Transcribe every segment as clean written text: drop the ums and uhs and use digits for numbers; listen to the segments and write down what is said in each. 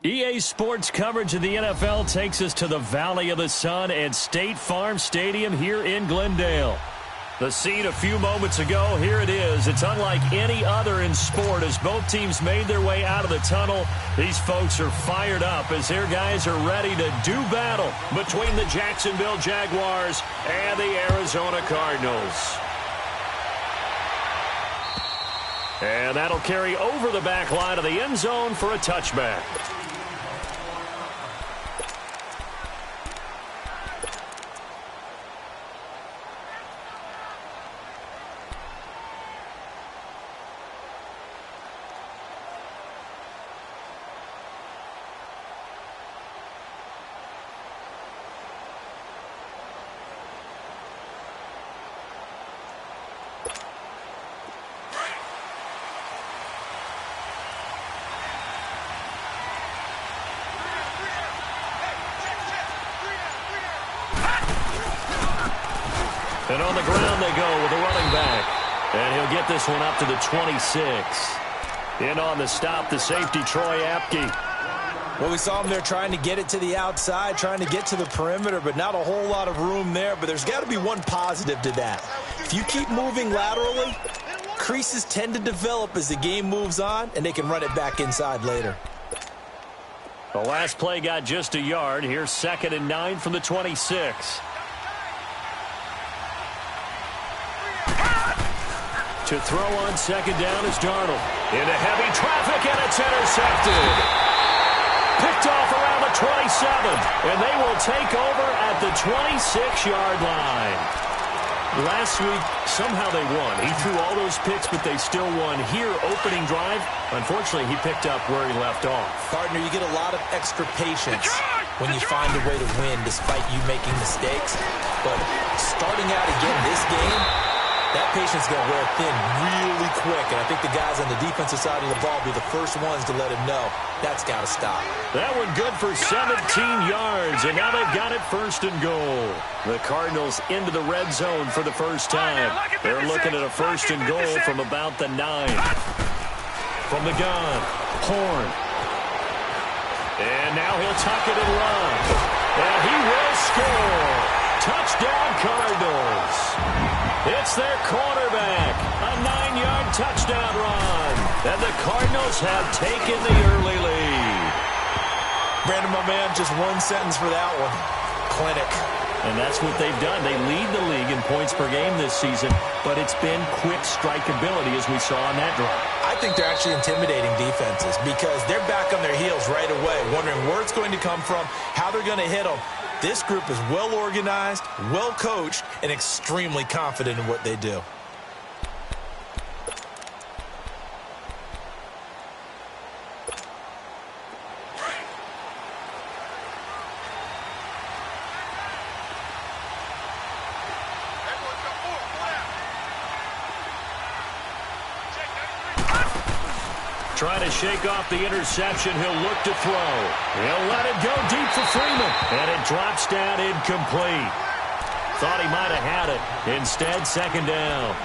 EA Sports coverage of the NFL takes us to the Valley of the Sun at State Farm Stadium here in Glendale. The scene a few moments ago, here it is. It's unlike any other in sport as both teams made their way out of the tunnel. These folks are fired up as their guys are ready to do battle between the Jacksonville Jaguars and the Arizona Cardinals. And that'll carry over the back line of the end zone for a touchback. And on the ground they go with a running back. And he'll get this one up to the 26. In on the stop, the safety, Troy Apke. Well, we saw him there trying to get it to the outside, trying to get to the perimeter, but not a whole lot of room there. But there's got to be one positive to that. If you keep moving laterally, creases tend to develop as the game moves on, and they can run it back inside later. The last play got just a yard. Here's 2nd and 9 from the 26. To throw on second down is Darnold. Into heavy traffic, and it's intercepted. Picked off around the 27. And they will take over at the 26-yard line. Last week, somehow they won. He threw all those picks, but they still won. Here, opening drive, unfortunately, he picked up where he left off. Partner, you get a lot of extra patience when you find a way to win despite you making mistakes. But starting out again this game, that patience is going to wear thin really quick, and I think the guys on the defensive side of the ball will be the first ones to let him know that's got to stop. That one good for 17 yards, and now they've got it 1st and goal. The Cardinals into the red zone for the first time. They're looking at a 1st and goal from about the 9. From the gun, Horn. And now he'll tuck it and run. And he will score. Touchdown, Cardinals. It's their quarterback. A 9-yard touchdown run. And the Cardinals have taken the early lead. Brandon, my man, just one sentence for that one. Clinic. And that's what they've done. They lead the league in points per game this season, but it's been quick strikeability as we saw on that drive. I think they're actually intimidating defenses because they're back on their heels right away, wondering where it's going to come from, how they're going to hit them. This group is well organized, well coached, and extremely confident in what they do. Trying to shake off the interception. He'll look to throw. He'll let it go deep for Freeman. And it drops down incomplete. Thought he might have had it. Instead, 2nd down.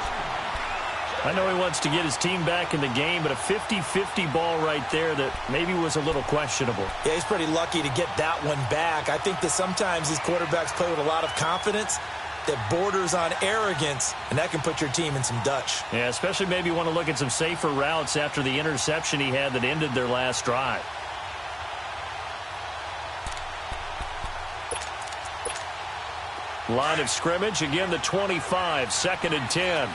I know he wants to get his team back in the game, but a 50-50 ball right there that maybe was a little questionable. Yeah, he's pretty lucky to get that one back. I think that sometimes these quarterbacks play with a lot of confidence that borders on arrogance, and that can put your team in some Dutch. Yeah, especially maybe you want to look at some safer routes after the interception he had that ended their last drive. Line of scrimmage, again the 25, 2nd and 10.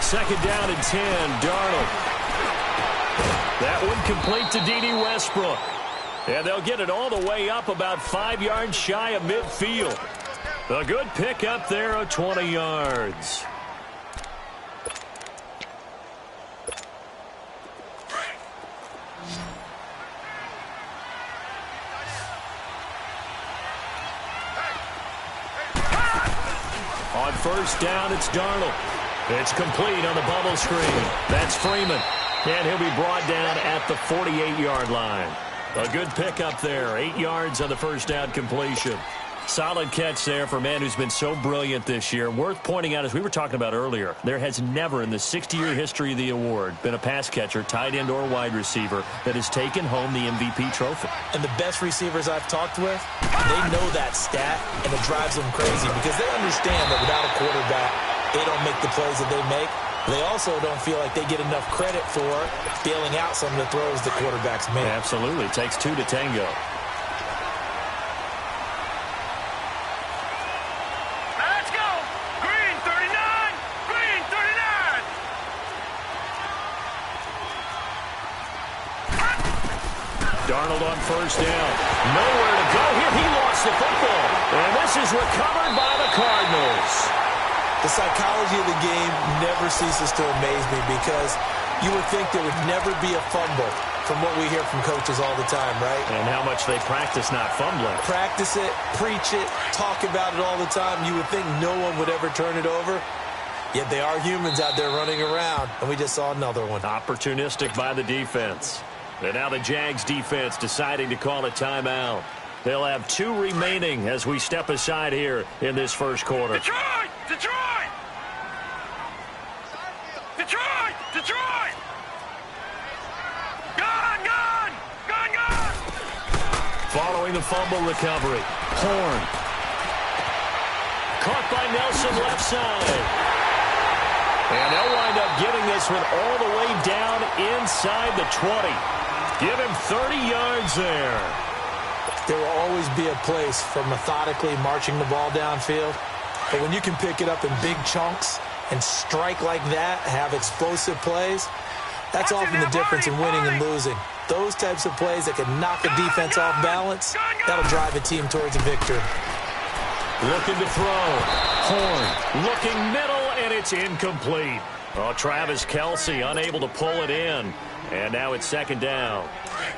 Second down and 10, Darnold. That one complete to D.D. Westbrook. And they'll get it all the way up about 5 yards shy of midfield. A good pickup there of 20 yards. On 1st down, it's Darnold. It's complete on the bubble screen. That's Freeman. And he'll be brought down at the 48-yard line. A good pickup there. 8 yards on the first down completion. Solid catch there for a man who's been so brilliant this year. Worth pointing out, as we were talking about earlier, there has never in the 60-year history of the award been a pass catcher, tight end, or wide receiver that has taken home the MVP trophy. And the best receivers I've talked with, they know that stat, and it drives them crazy because they understand that without a quarterback, they don't make the plays that they make. They also don't feel like they get enough credit for bailing out some of the throws the quarterbacks make. Absolutely. It takes two to tango. Darnold on first down. Nowhere to go here. He lost the football. And this is recovered by the Cardinals. The psychology of the game never ceases to amaze me because you would think there would never be a fumble from what we hear from coaches all the time, right? And how much they practice not fumbling. Practice it, preach it, talk about it all the time. You would think no one would ever turn it over. Yet they are humans out there running around, and we just saw another one. Opportunistic by the defense. And now the Jags defense deciding to call a timeout. They'll have 2 remaining as we step aside here in this first quarter. Detroit! Detroit! Detroit! Detroit! Gone! Gone! Gone! Gone! Following the fumble recovery. Horn. Caught by Nelson left side. And they'll wind up getting this one all the way down inside the 20. Give him 30 yards there. There will always be a place for methodically marching the ball downfield. But when you can pick it up in big chunks and strike like that, have explosive plays, that's often the difference in winning and losing. Those types of plays that can knock a defense off balance, that'll drive a team towards a victory. Looking to throw. Horn looking middle, and it's incomplete. Oh, Travis Kelce unable to pull it in. And now it's second down.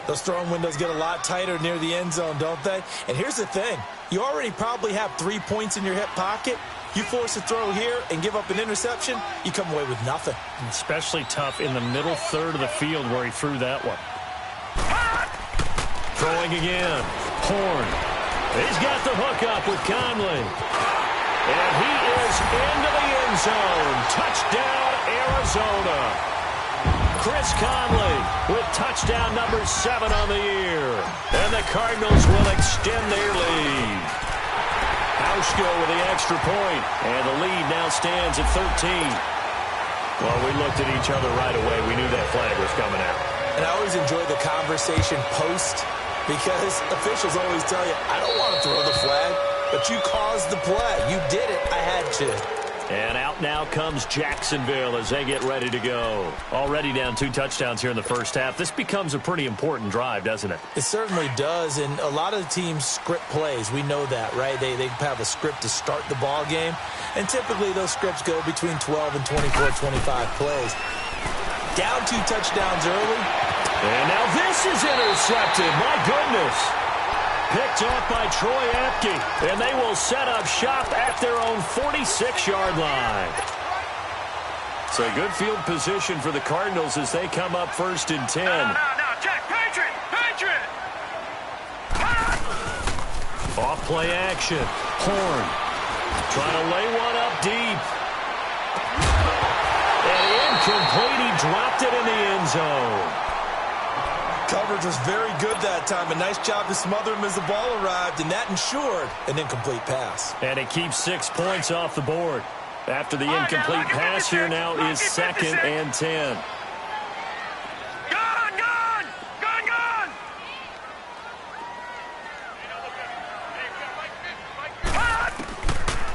Those throwing windows get a lot tighter near the end zone, don't they? And here's the thing. You already probably have 3 points in your hip pocket. You force a throw here and give up an interception, you come away with nothing. Especially tough in the middle third of the field where he threw that one. Throwing again. Horn. He's got the hook up with Conley. And he is into the end zone. Touchdown, Arizona. Chris Conley with touchdown number 7 on the year. And the Cardinals will extend their lead. Hauschko with the extra point. And the lead now stands at 13. Well, we looked at each other right away. We knew that flag was coming out. And I always enjoy the conversation post because officials always tell you, I don't want to throw the flag, but you caused the play. You did it. I had to. And out now comes Jacksonville as they get ready to go. Already down 2 touchdowns here in the first half. This becomes a pretty important drive, doesn't it? It certainly does, and a lot of the teams script plays. We know that, right? They have a script to start the ball game, and typically those scripts go between 12 and 24, 25 plays. Down 2 touchdowns early. And now this is intercepted. My goodness. Picked off by Troy Apke, and they will set up shop at their own 46-yard line. It's a good field position for the Cardinals as they come up first and 10. No, Jack, Patriot! Patriot! Off play action. Horn trying to lay one up deep. And incomplete. He dropped it in the end zone. Coverage was very good that time. A nice job to smother him as the ball arrived, and that ensured an incomplete pass. And it keeps 6 points off the board. After the incomplete pass, here now is 2nd and 10. Gone! Gone! Gone! Gone!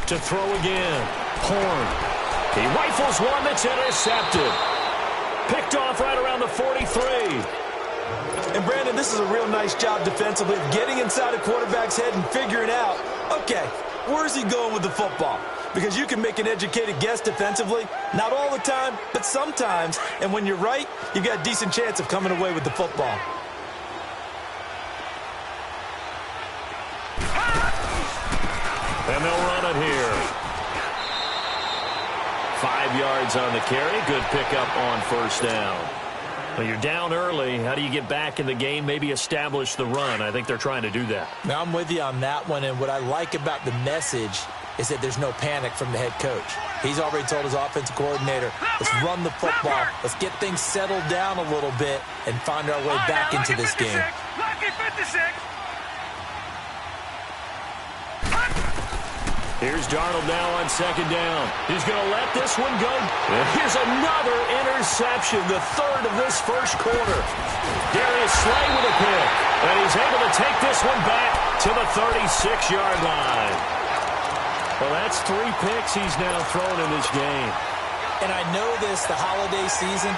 To throw again. Horn. He rifles one that's intercepted. Picked off right around the 43. And, Brandon, this is a real nice job defensively of getting inside a quarterback's head and figuring out, okay, where's he going with the football? Because you can make an educated guess defensively. Not all the time, but sometimes. And when you're right, you've got a decent chance of coming away with the football. And they'll run it here. 5 yards on the carry. Good pickup on first down. Well, you're down early. How do you get back in the game, maybe establish the run? I think they're trying to do that. Now, I'm with you on that one, and what I like about the message is that there's no panic from the head coach. He's already told his offensive coordinator, let's run the football, let's get things settled down a little bit and find our way back into this game. Lucky 56. Here's Darnold now on second down. He's going to let this one go. And here's another interception, the third of this first quarter. Darius Slay with a pick. And he's able to take this one back to the 36-yard line. Well, that's 3 picks he's now thrown in this game. And I know this, the holiday season,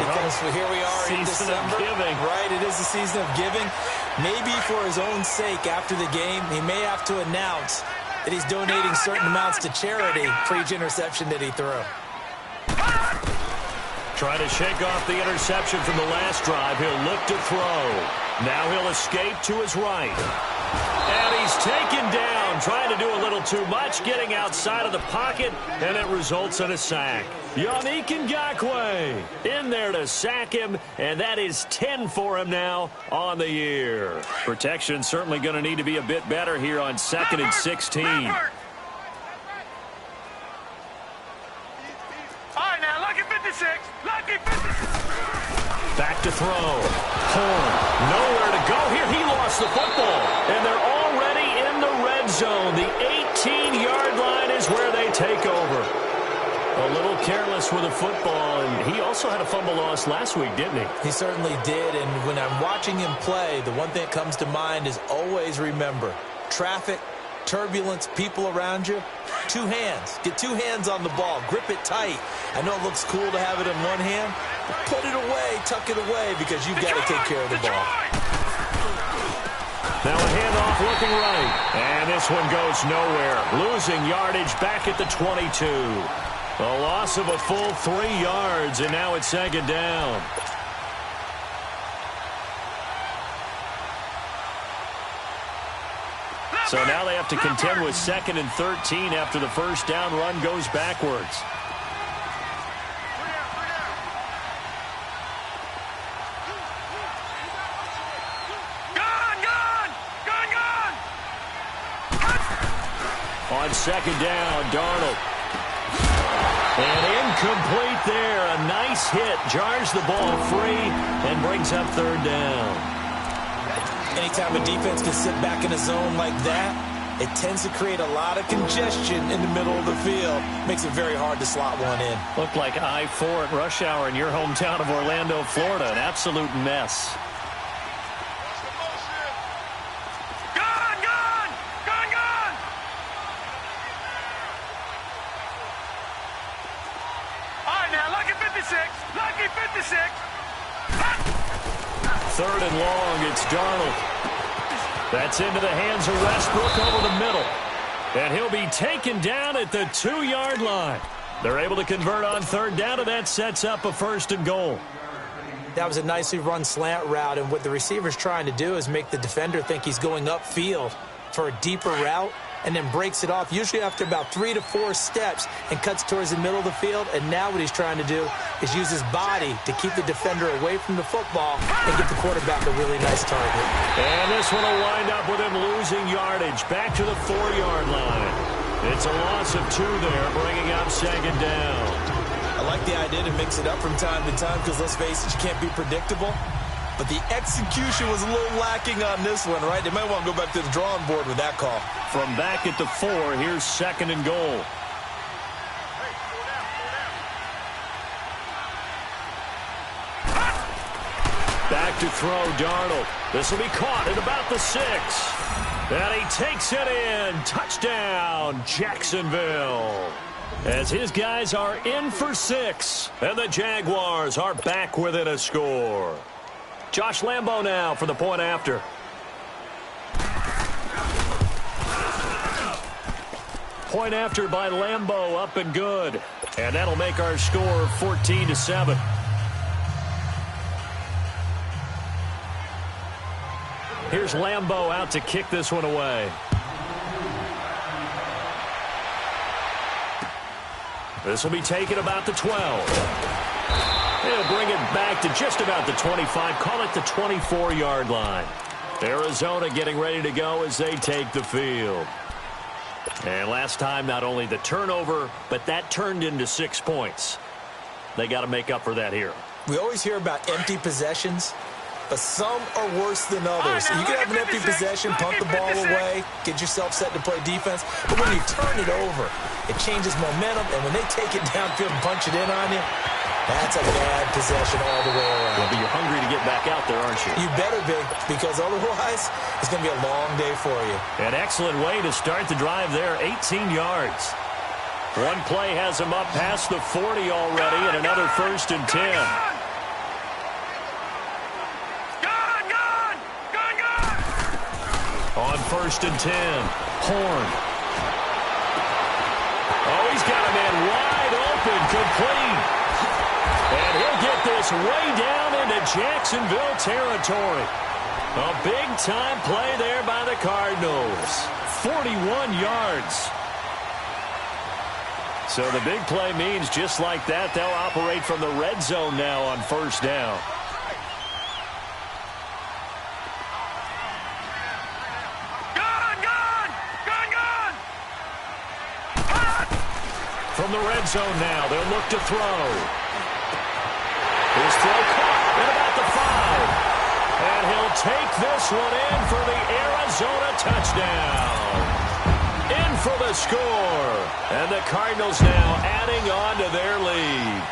because here we are in December. Giving. Right, it is the season of giving. Maybe for his own sake after the game, he may have to announce that he's donating certain amounts to charity for each interception that he threw. Trying to shake off the interception from the last drive. He'll look to throw. Now he'll escape to his right. And he's taken down, trying to do a little too much, getting outside of the pocket, and it results in a sack. Yannick Ngakoue in there to sack him, and that is 10 for him now on the year. Protection certainly going to need to be a bit better here on 2nd and 16. All right, now, lucky 56. Lucky 56. Back to throw. Horn, nowhere to go here. He lost the football, and they're already in the red zone. The 18-yard line is where they take over. A little careless with the football, and he also had a fumble loss last week, didn't he? He certainly did, and when I'm watching him play, the one thing that comes to mind is always remember, traffic, turbulence, people around you, 2 hands. Get 2 hands on the ball. Grip it tight. I know it looks cool to have it in one hand, but put it away, tuck it away, because you've got to take care of the ball. Now a handoff looking right, and this one goes nowhere. Losing yardage back at the 22. A loss of a full 3 yards, and now it's 2nd down. So now they have to contend with 2nd and 13 after the first down run goes backwards. On 2nd down, Darnold. And incomplete there. A nice hit. Jars the ball free and brings up 3rd down. Anytime a defense can sit back in a zone like that, it tends to create a lot of congestion in the middle of the field. Makes it very hard to slot one in. Looked like I-4 at rush hour in your hometown of Orlando, Florida. An absolute mess. Lucky 56. 3rd and long, it's Darnold. That's into the hands of Westbrook over the middle. And he'll be taken down at the 2-yard line. They're able to convert on 3rd down, and that sets up a 1st and goal. That was a nicely run slant route, and what the receiver's trying to do is make the defender think he's going upfield for a deeper route, and then breaks it off, usually after about 3 to 4 steps, and cuts towards the middle of the field. And now what he's trying to do is use his body to keep the defender away from the football and get the quarterback a really nice target. And this one will wind up with him losing yardage back to the 4-yard line. It's a loss of 2 there, bringing up 2nd down. I like the idea to mix it up from time to time because, let's face it, you can't be predictable. But the execution was a little lacking on this one, right? They might want to go back to the drawing board with that call. From back at the 4, here's 2nd and goal. Back to throw, Darnold. This will be caught at about the 6. And he takes it in. Touchdown, Jacksonville. As his guys are in for 6. And the Jaguars are back within a score. Josh Lambo now for the point after. Point after by Lambo, up and good. And that'll make our score 14-7. Here's Lambo out to kick this one away. This will be taken about the 12. He'll bring it back to just about the 25. Call it the 24-yard line. Arizona getting ready to go as they take the field. And last time, not only the turnover, but that turned into 6 points. They got to make up for that here. We always hear about empty possessions, but some are worse than others. You can have an empty possession, punt the ball away, get yourself set to play defense, but when you turn it over, it changes momentum, and when they take it downfield and punch it in on you, that's a bad possession all the way around. Yeah, but you're hungry to get back out there, aren't you? You better be, because otherwise, it's going to be a long day for you. An excellent way to start the drive there, 18 yards. One play has him up past the 40 already, and another 1st and 10. On 1st and 10, Horn. Oh, he's got a man wide open, complete. And he'll get this way down into Jacksonville territory. A big-time play there by the Cardinals. 41 yards. So the big play means just like that, they'll operate from the red zone now on 1st down. From the red zone now, they'll look to throw. His throw caught at about the 5. And he'll take this one in for the Arizona touchdown. In for the score. And the Cardinals now adding on to their lead.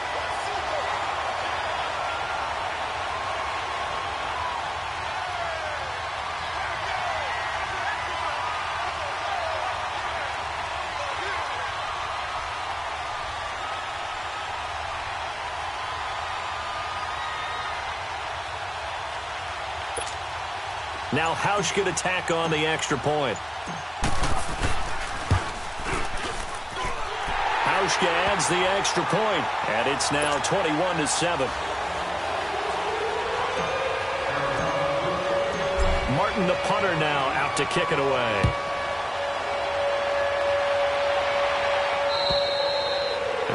Now Hausch could attack on the extra point. Hausch adds the extra point, and it's now 21-7. Martin, the punter, now out to kick it away.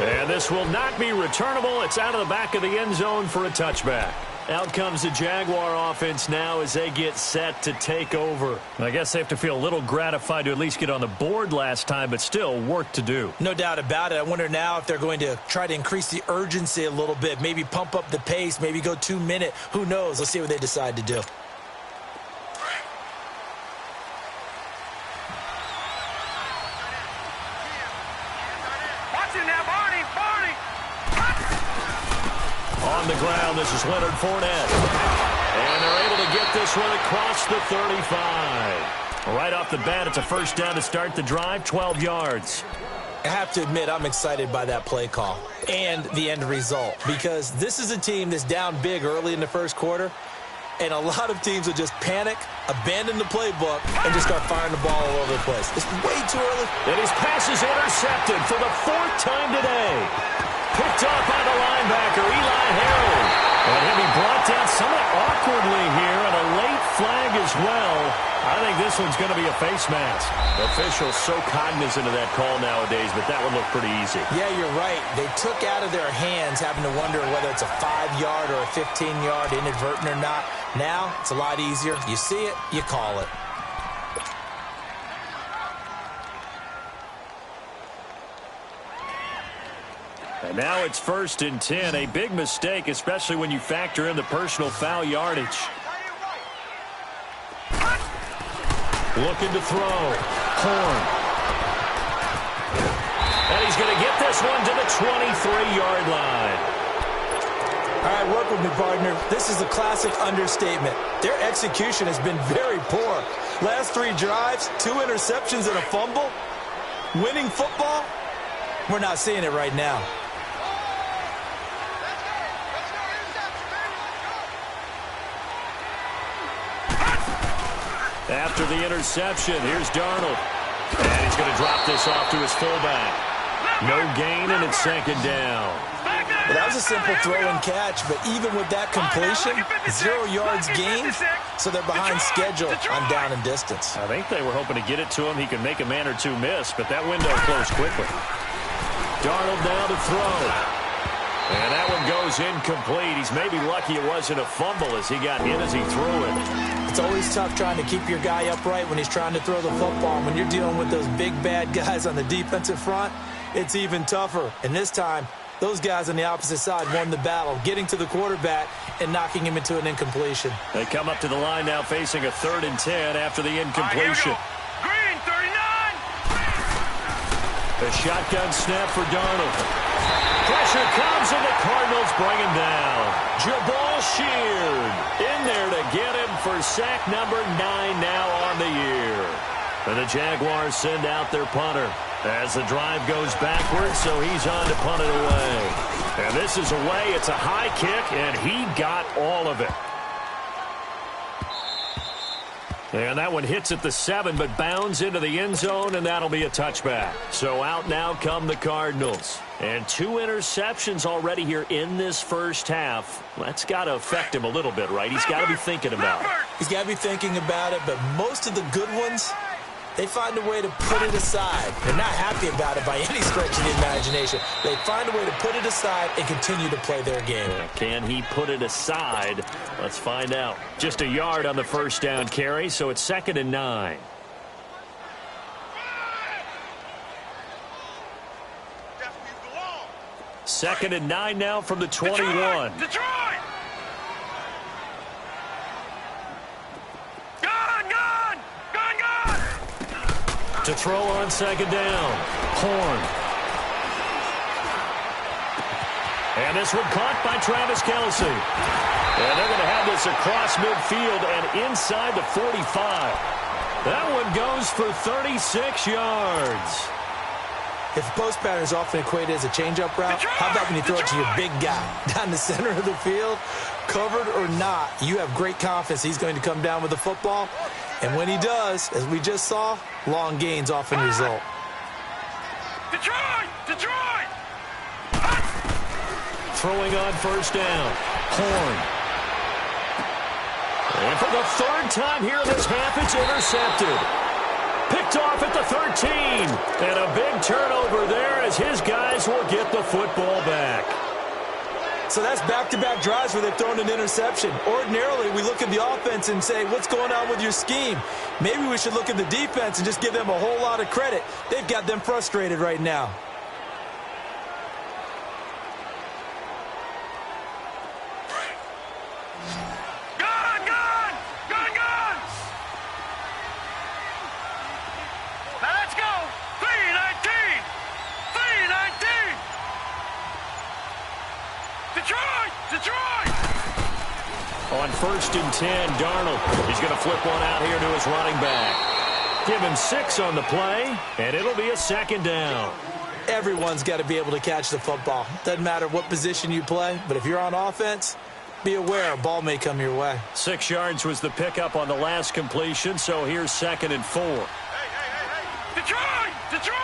And this will not be returnable. It's out of the back of the end zone for a touchback. Out comes the Jaguar offense now as they get set to take over. I guess they have to feel a little gratified to at least get on the board last time, but still work to do. No doubt about it. I wonder now if they're going to try to increase the urgency a little bit, maybe pump up the pace, maybe go 2-minute. Who knows? Let's see what they decide to do. On the ground, this is Leonard Fournette. And they're able to get this one across the 35. Right off the bat, it's a 1st down to start the drive, 12 yards. I have to admit, I'm excited by that play call and the end result, because this is a team that's down big early in the 1st quarter, and a lot of teams will just panic, abandon the playbook, and just start firing the ball all over the place. It's way too early. And his pass is intercepted for the 4th time today. Picked off by the linebacker, Eli Harold. And he'll be brought down somewhat awkwardly here, and a late flag as well. I think this one's going to be a face mask. Officials so cognizant of that call nowadays, but that would look pretty easy. Yeah, you're right. They took out of their hands having to wonder whether it's a 5-yard or a 15-yard, inadvertent or not. Now, it's a lot easier. You see it, you call it. And now it's 1st and 10. A big mistake, especially when you factor in the personal foul yardage. Looking to throw. Horn. And he's going to get this one to the 23-yard line. All right, work with me, partner. This is a classic understatement. Their execution has been very poor. Last 3 drives, 2 interceptions and a fumble. Winning football? We're not seeing it right now. After the interception, here's Darnold. And he's going to drop this off to his fullback. No gain, and it's 2nd down. Well, that was a simple throw and catch, but even with that completion, 0 yards gained, so they're behind schedule on down and distance. I think they were hoping to get it to him. He could make a man or 2 miss, but that window closed quickly. Darnold now to throw. And that one goes incomplete. He's maybe lucky it wasn't a fumble as he got hit as he threw it. It's always tough trying to keep your guy upright when he's trying to throw the football. And when you're dealing with those big, bad guys on the defensive front, it's even tougher. And this time, those guys on the opposite side won the battle, getting to the quarterback and knocking him into an incompletion. They come up to the line now facing a 3rd and 10 after the incompletion. Green, 39. The shotgun snap for Darnold. Pressure comes and the Cardinals bring him down. Jabal Sheard in there to get him for sack number 9 now on the year. And the Jaguars send out their punter as the drive goes backwards, so he's on to punt it away. And this is away. It's a high kick, and he got all of it. And that one hits at the 7, but bounds into the end zone, and that'll be a touchback. So out now come the Cardinals. And 2 interceptions already here in this first half. That's got to affect him a little bit, right? He's got to be thinking about it. He's got to be thinking about it, but most of the good ones, they find a way to put it aside. They're not happy about it by any stretch of the imagination. They find a way to put it aside and continue to play their game. Can he put it aside? Let's find out. Just a yard on the first down carry, so it's 2nd and 9. Second and 9 now from the 21. Detroit! To throw on 2nd down. Horn. And this one caught by Travis Kelce. And they're going to have this across midfield and inside the 45. That one goes for 36 yards. If the post pattern is often equated as a change-up route, how about when you throw it to your big guy down the center of the field? Covered or not, you have great confidence he's going to come down with the football. And when he does, as we just saw, long gains often result. Detroit! Detroit! Throwing on first down. Horn. And for the 3rd time here in this half, it's intercepted. Picked off at the 13. And a big turnover there as his guys will get the football back. So that's back-to-back drives where they've thrown an interception. Ordinarily, we look at the offense and say, what's going on with your scheme? Maybe we should look at the defense and just give them a whole lot of credit. They've got them frustrated right now. On 1st and 10, Darnold. He's going to flip one out here to his running back. Give him 6 on the play, and it'll be a 2nd down. Everyone's got to be able to catch the football. Doesn't matter what position you play, but if you're on offense, be aware a ball may come your way. 6 yards was the pickup on the last completion, so here's 2nd and 4. Hey! Detroit! Detroit!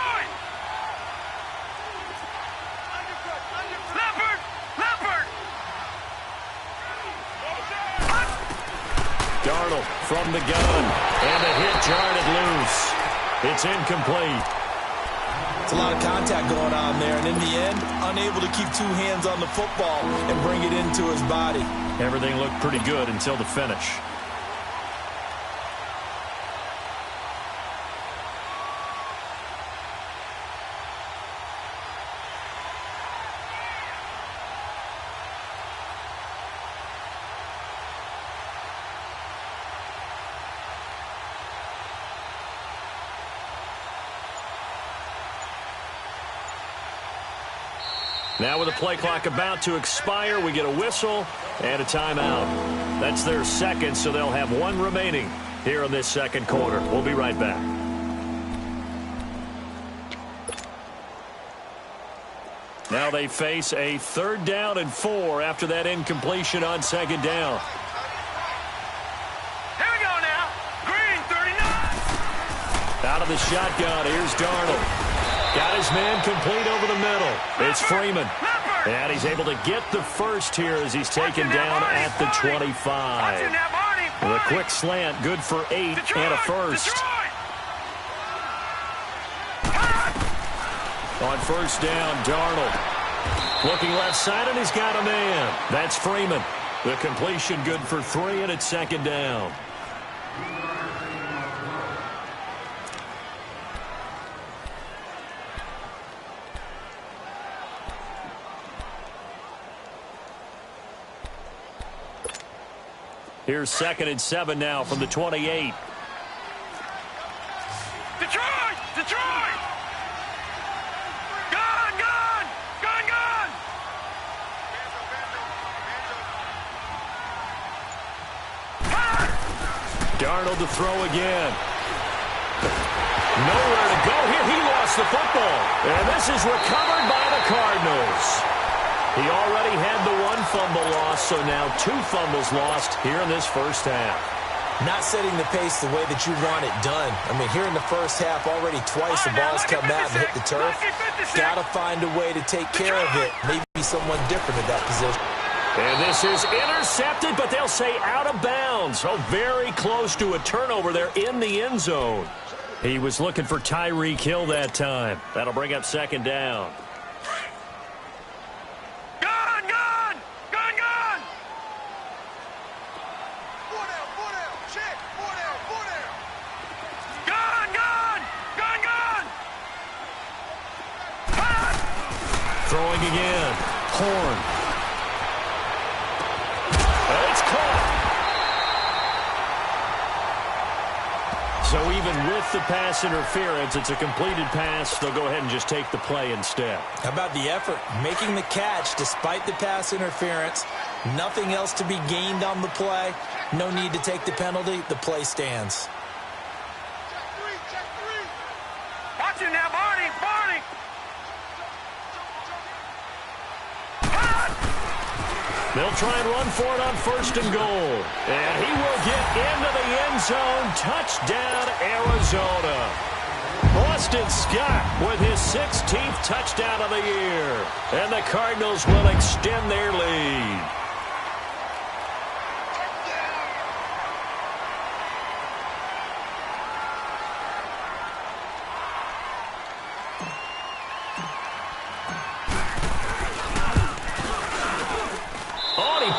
Darnold from the gun, and the hit jarred it loose. It's incomplete. It's a lot of contact going on there, and in the end, unable to keep 2 hands on the football and bring it into his body. Everything looked pretty good until the finish. Now with the play clock about to expire, we get a whistle and a timeout. That's their 2nd, so they'll have 1 remaining here in this 2nd quarter. We'll be right back. Now they face a 3rd down and 4 after that incompletion on 2nd down. Here we go now. Green, 39. Out of the shotgun, here's Darnold. Got his man complete over the middle. It's Freeman. And he's able to get the first here as he's taken down at the 25. The quick slant, good for 8 and a first. On first down, Darnold. Looking left side, and he's got a man. That's Freeman. The completion good for 3, and it's second down. Here's 2nd and 7 now from the 28. Detroit! Detroit! Gone! Gone! Gone! Gone! Darnold to throw again. Nowhere to go here. He lost the football. And this is recovered by the Cardinals. He already had the 1 fumble loss, so now 2 fumbles lost here in this first half. Not setting the pace the way that you want it done. I mean, here in the first half, already twice the ball's come out and hit the turf. Got to find a way to take care of it. Maybe someone different at that position. And this is intercepted, but they'll say out of bounds. Oh, very close to a turnover there in the end zone. He was looking for Tyreek Hill that time. That'll bring up 2nd down. Gone! Gone! Gone! Gone! 4 down! 4 down! Check! 4 down! 4 down! Gone! Gone! Gone! Gone! Throwing again. Horn. It's caught. So even with the pass interference, it's a completed pass. They'll go ahead and just take the play instead. How about the effort? Making the catch despite the pass interference. Nothing else to be gained on the play. No need to take the penalty. The play stands. Check 3. Watch him now, Barney! Barney! They'll try and run for it on 1st and goal. And he will get into the end zone. Touchdown, Arizona. Boston Scott with his 16th touchdown of the year. And the Cardinals will extend their lead.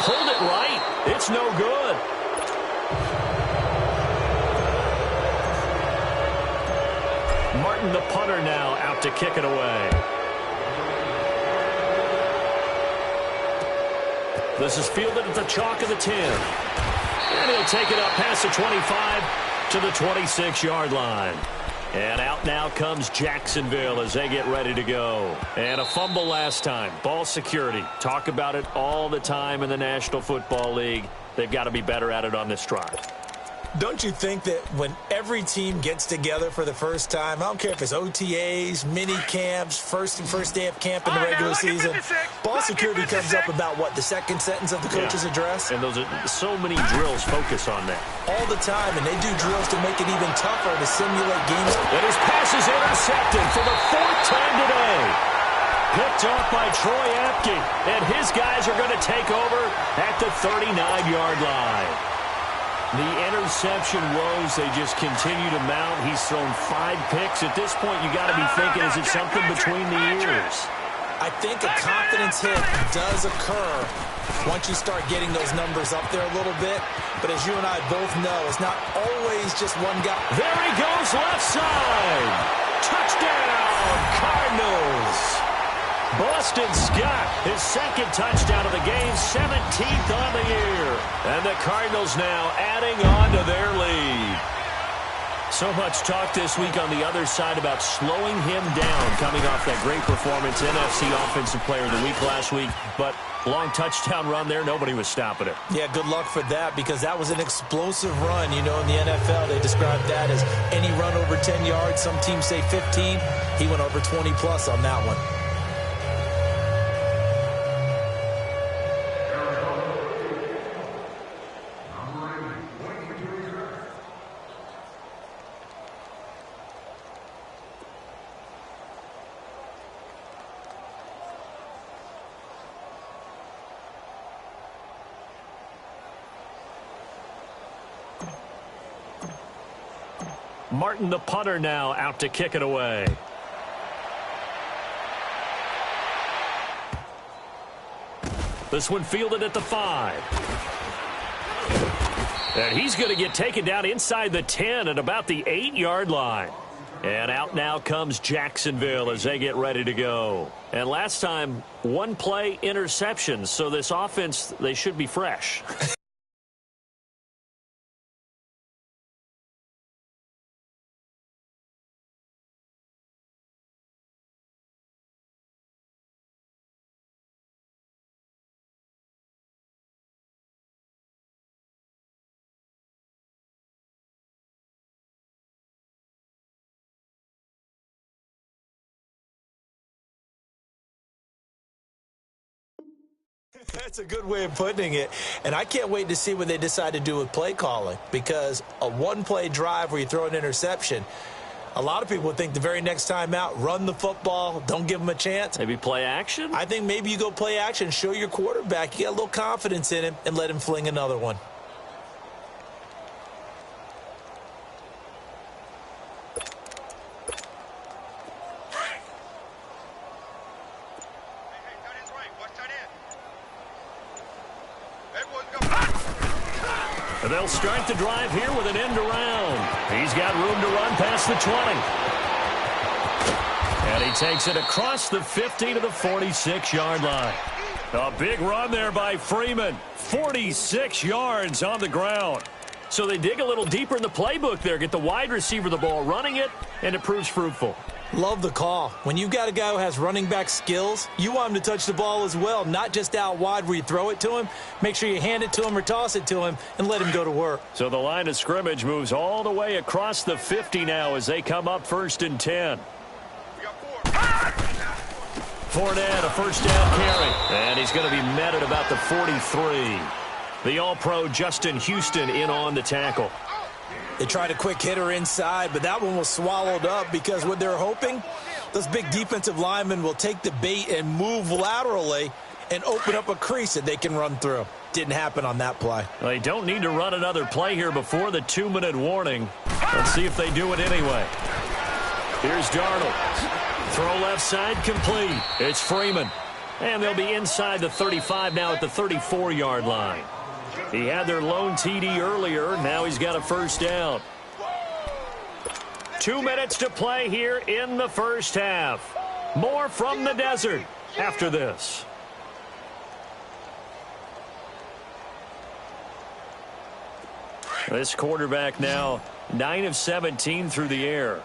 Pulled it right. It's no good. Martin, the punter, now out to kick it away. This is fielded at the chalk of the 10. And he'll take it up past the 25 to the 26-yard line. And out now comes Jacksonville as they get ready to go. And a fumble last time. Ball security. Talk about it all the time in the National Football League. They've got to be better at it on this drive. Don't you think that when every team gets together for the first time, I don't care if it's OTAs, mini camps, first day of camp in the regular season, ball security comes up about, what, the second sentence of the coach's address? And those are so many drills focus on that. All the time, and they do drills to make it even tougher to simulate games. And his pass is intercepted for the 4th time today. Picked off by Troy Apke, and his guys are going to take over at the 39-yard line. The interception woes, they just continue to mount. He's thrown 5 picks. At this point, you got to be thinking, is it something between the ears? I think a confidence hit does occur once you start getting those numbers up there a little bit. But as you and I both know, it's not always just one guy. There he goes, left side. Touchdown, Cardinals. Boston Scott, his 2nd touchdown of the game, 17th on the year. And the Cardinals now adding on to their lead. So much talk this week on the other side about slowing him down, coming off that great performance, NFC Offensive Player of the Week last week. But long touchdown run there, nobody was stopping it. Yeah, good luck for that, because that was an explosive run. You know, in the NFL, they describe that as any run over 10 yards. Some teams say 15. He went over 20-plus on that one. Martin, the punter, now out to kick it away. This one fielded at the 5. And he's going to get taken down inside the 10 at about the 8-yard line. And out now comes Jacksonville as they get ready to go. And last time, one play interception. So this offense, they should be fresh. That's a good way of putting it. And I can't wait to see what they decide to do with play calling, because a one-play drive where you throw an interception, a lot of people would think the very next time out, run the football, don't give them a chance. Maybe play action? I think maybe you go play action, show your quarterback you got a little confidence in him, and let him fling another one. They'll start the drive here with an end around. He's got room to run past the 20. And he takes it across the 50 to the 46-yard line. A big run there by Freeman. 46 yards on the ground. So they dig a little deeper in the playbook there, get the wide receiver the ball, running it, and it proves fruitful. Love the call. When you've got a guy who has running back skills, you want him to touch the ball as well, not just out wide where you throw it to him. Make sure you hand it to him or toss it to him and let him go to work. So the line of scrimmage moves all the way across the 50 now as they come up 1st and 10. Fournette, a first down carry. And he's going to be met at about the 43. The All-Pro Justin Houston in on the tackle. They tried a quick hitter inside, but that one was swallowed up because what they're hoping, those big defensive linemen will take the bait and move laterally and open up a crease that they can run through. Didn't happen on that play. They don't need to run another play here before the 2-minute warning. Let's see if they do it anyway. Here's Darnold. Throw left side complete. It's Freeman. And they'll be inside the 35 now at the 34-yard line. He had their lone TD earlier. Now he's got a first down. 2 minutes to play here in the first half. More from the desert after this. This quarterback now 9 of 17 through the air.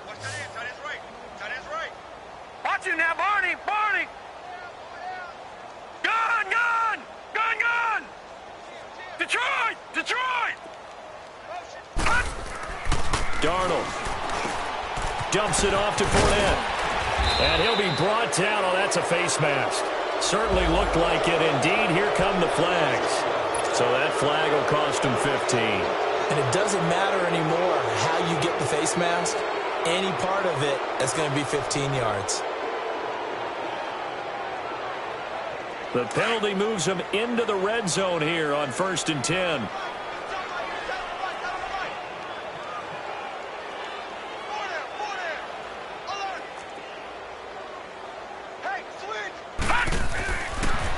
Watch it now, Barney! Barney! Gone! Gone! Gone! Gone! Detroit! Detroit! Darnold dumps it off to Fournette. And he'll be brought down. Oh, that's a face mask. Certainly looked like it. Indeed, here come the flags. So that flag will cost him 15. And it doesn't matter anymore how you get the face mask. Any part of it is going to be 15 yards. The penalty moves him into the red zone here on 1st and 10.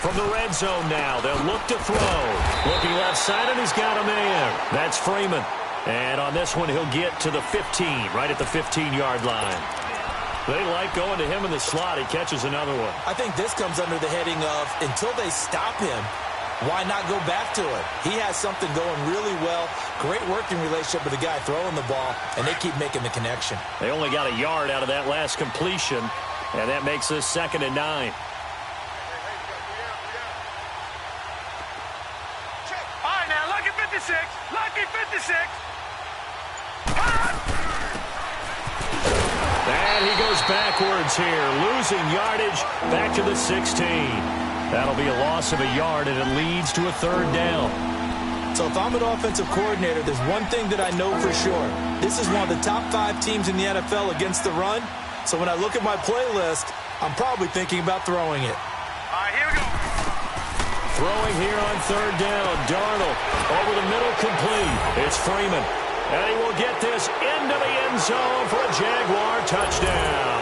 From the red zone now, they'll look to throw. Looking left side, and he's got a man. That's Freeman. And on this one, he'll get to the 15, right at the 15-yard line. They like going to him in the slot. He catches another one. I think this comes under the heading of, until they stop him, why not go back to it? He has something going really well. Great working relationship with the guy throwing the ball, and they keep making the connection. They only got a yard out of that last completion, and that makes this 2nd and 9. All right, now, lucky 56. Lucky 56. And he goes backwards here, losing yardage back to the 16. That'll be a loss of a yard, and it leads to a 3rd down. So if I'm an offensive coordinator, there's one thing that I know for sure. This is one of the top 5 teams in the NFL against the run. So when I look at my playlist, I'm probably thinking about throwing it. All right, here we go. Throwing here on 3rd down. Darnold over the middle, complete. It's Freeman. And he will get this into the end zone for a Jaguar touchdown.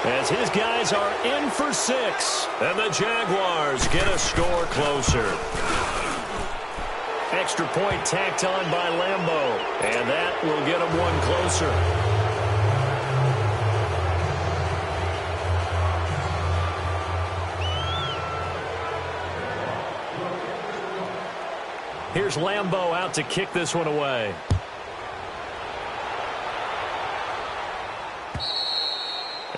as his guys are in for 6. And the Jaguars get a score closer. Extra point tacked on by Lambeau, and that will get them one closer. Here's Lambeau out to kick this one away.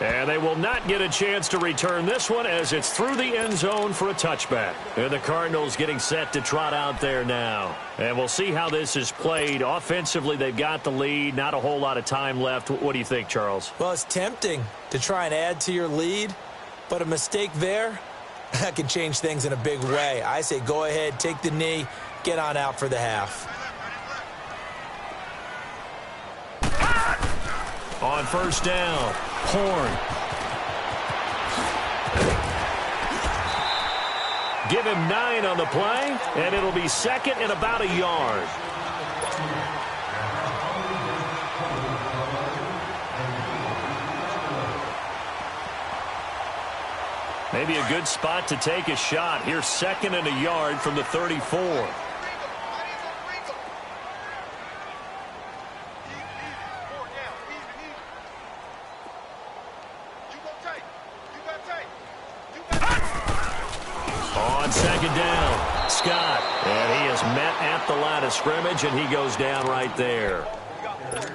And they will not get a chance to return this one as it's through the end zone for a touchback. And the Cardinals getting set to trot out there now. And we'll see how this is played. Offensively, they've got the lead. Not a whole lot of time left. What do you think, Charles? Well, it's tempting to try and add to your lead, but a mistake there, that can change things in a big way. I say go ahead, take the knee, get on out for the half. On first down, Horn. Give him 9 on the play, and it'll be second and about a yard. Maybe a good spot to take a shot. Here's second and a yard from the 34. On second down, Scott. And he is met at the line of scrimmage, and he goes down right there.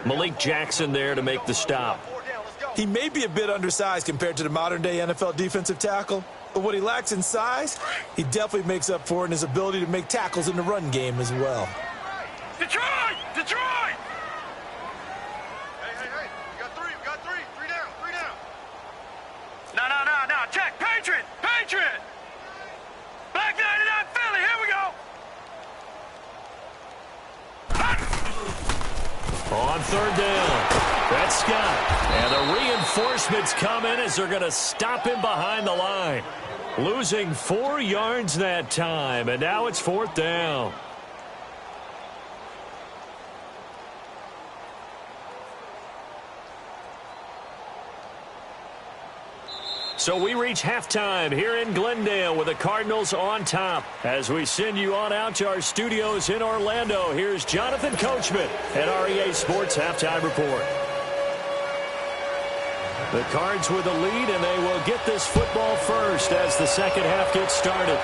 Malik Jackson there to make the stop. He may be a bit undersized compared to the modern-day NFL defensive tackle, but what he lacks in size, he definitely makes up for in his ability to make tackles in the run game as well. Detroit! Detroit! Hey. We got three. Three down. No. Check. Patriot! Black 99 Philly, here we go! On third down, that's Scott. And the reinforcements come in as they're going to stop him behind the line. Losing 4 yards that time, and now it's fourth down. So we reach halftime here in Glendale with the Cardinals on top. As we send you on out to our studios in Orlando, here's Jonathan Coachman at REA Sports Halftime Report. The Cards with the lead, and they will get this football first as the second half gets started.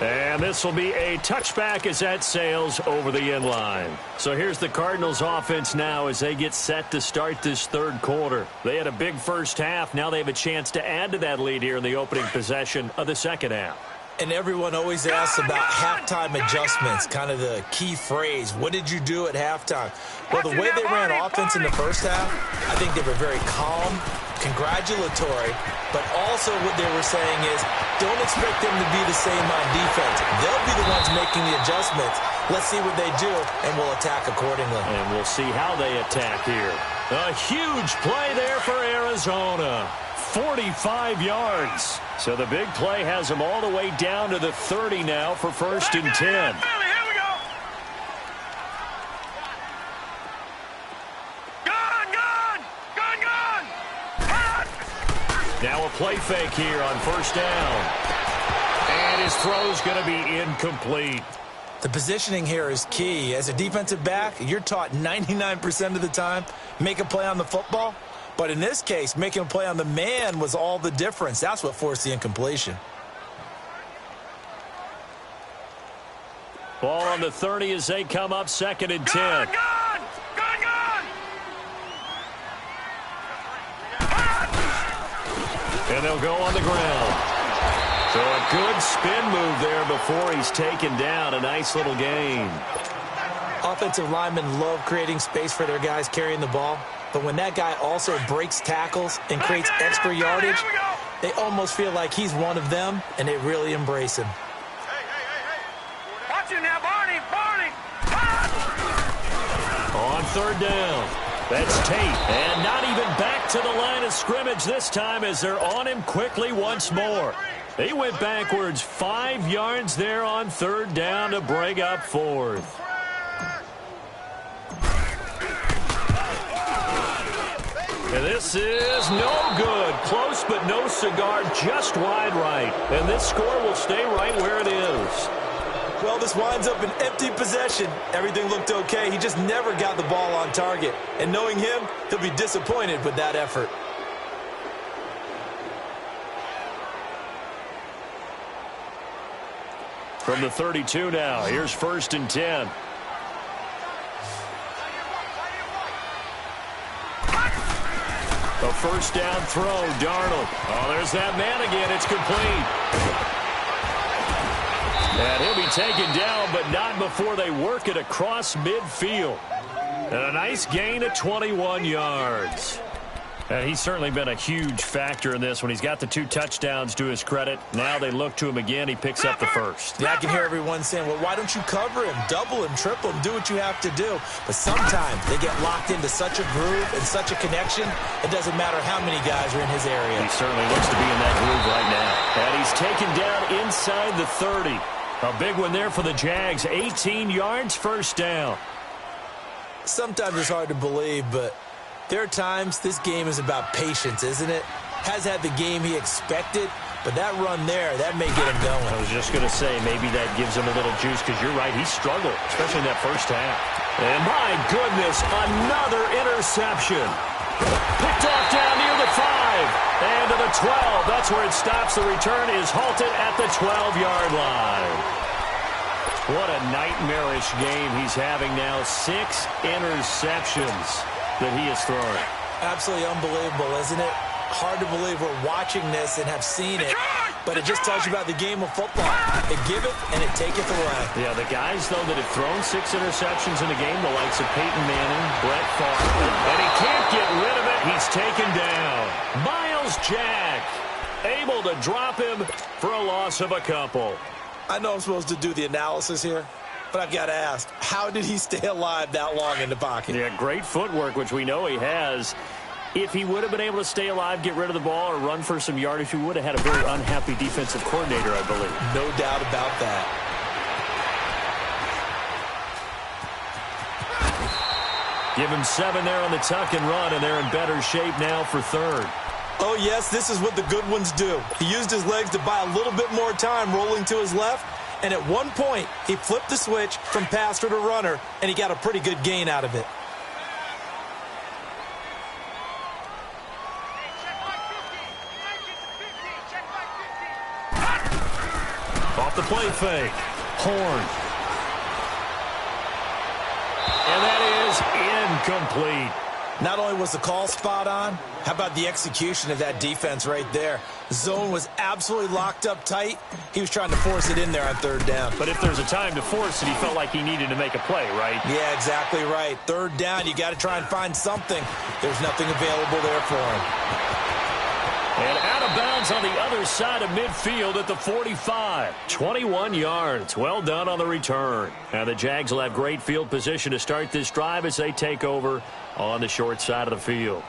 And this will be a touchback as that sails over the end line. So here's the Cardinals offense now as they get set to start this third quarter. They had a big first half. Now they have a chance to add to that lead here in the opening possession of the second half. And everyone always asks about halftime adjustments, kind of the key phrase. What did you do at halftime? Well, the way they ran offense in the first half, I think they were very calm, congratulatory, but also what they were saying is don't expect them to be the same on defense. They'll be the ones making the adjustments. Let's see what they do, and we'll attack accordingly. And we'll see how they attack here. A huge play there for Arizona. 45 yards. So the big play has them all the way down to the 30 now for first and 10. Now a play fake here on first down. And his throw's going to be incomplete. The positioning here is key. As a defensive back, you're taught 99% of the time, make a play on the football. But in this case, making a play on the man was all the difference. That's what forced the incompletion. Ball on the 30 as they come up second and 10. And they'll go on the ground. So a good spin move there before he's taken down. A nice little gain. Offensive linemen love creating space for their guys carrying the ball. But when that guy also breaks tackles and creates extra yardage, they almost feel like he's one of them, and they really embrace him. Watch him now, Barney! On third down, that's Tate. And not even back to the line of scrimmage this time as they're on him quickly once more. He went backwards 5 yards there on third down to bring up fourth. And this is no good. Close, but no cigar, just wide right. And this score will stay right where it is. Well, this winds up an empty possession. Everything looked okay. He just never got the ball on target. And knowing him, he'll be disappointed with that effort. From the 32 now, here's 1st and 10. A first down throw, Darnold. Oh, there's that man again. It's complete. And he'll be taken down, but not before they work it across midfield. And a nice gain of 21 yards. And he's certainly been a huge factor in this when he's got the 2 touchdowns to his credit. Now they look to him again. He picks up the first. Yeah, I can hear everyone saying, well, why don't you cover him, double him, triple him, do what you have to do. But sometimes they get locked into such a groove and such a connection, it doesn't matter how many guys are in his area. He certainly looks to be in that groove right now. And he's taken down inside the 30. A big one there for the Jags. 18 yards, first down. Sometimes it's hard to believe, but there are times this game is about patience, isn't it? Has had the game he expected, but that run there, that may get him going. I was just going to say, maybe that gives him a little juice, because you're right, he struggled, especially in that first half. And my goodness, another interception. Picked off down near the 5. And to the 12. That's where it stops. The return is halted at the 12-yard line. What a nightmarish game he's having now. 6 interceptions that he has thrown. Absolutely unbelievable, isn't it? Hard to believe we're watching this and have seen it, but it just tells you about the game of football. They give it, and it taketh away. Yeah, the guys, though, that have thrown 6 interceptions in a game, the likes of Peyton Manning, Brett Favre, and he can't get rid of it. He's taken down. Miles Jack able to drop him for a loss of a couple. I know I'm supposed to do the analysis here, but I've got to ask, how did he stay alive that long in the pocket? Yeah, great footwork, which we know he has. If he would have been able to stay alive, get rid of the ball, or run for some yardage, he would have had a very unhappy defensive coordinator, I believe. No doubt about that. Give him 7 there on the tuck and run, and they're in better shape now for 3rd. Oh, yes, this is what the good ones do. He used his legs to buy a little bit more time rolling to his left, and at one point, he flipped the switch from passer to runner, and he got a pretty good gain out of it. Off the play fake. Horn. And that is incomplete. Not only was the call spot on, how about the execution of that defense right there? Zone was absolutely locked up tight. He was trying to force it in there on 3rd down. But if there's a time to force it, he felt like he needed to make a play, right? Yeah, exactly right. 3rd down, you got to try and find something. There's nothing available there for him. And out of bounds on the other side of midfield at the 45. 21 yards. Well done on the return. Now the Jags will have great field position to start this drive as they take over on the short side of the field.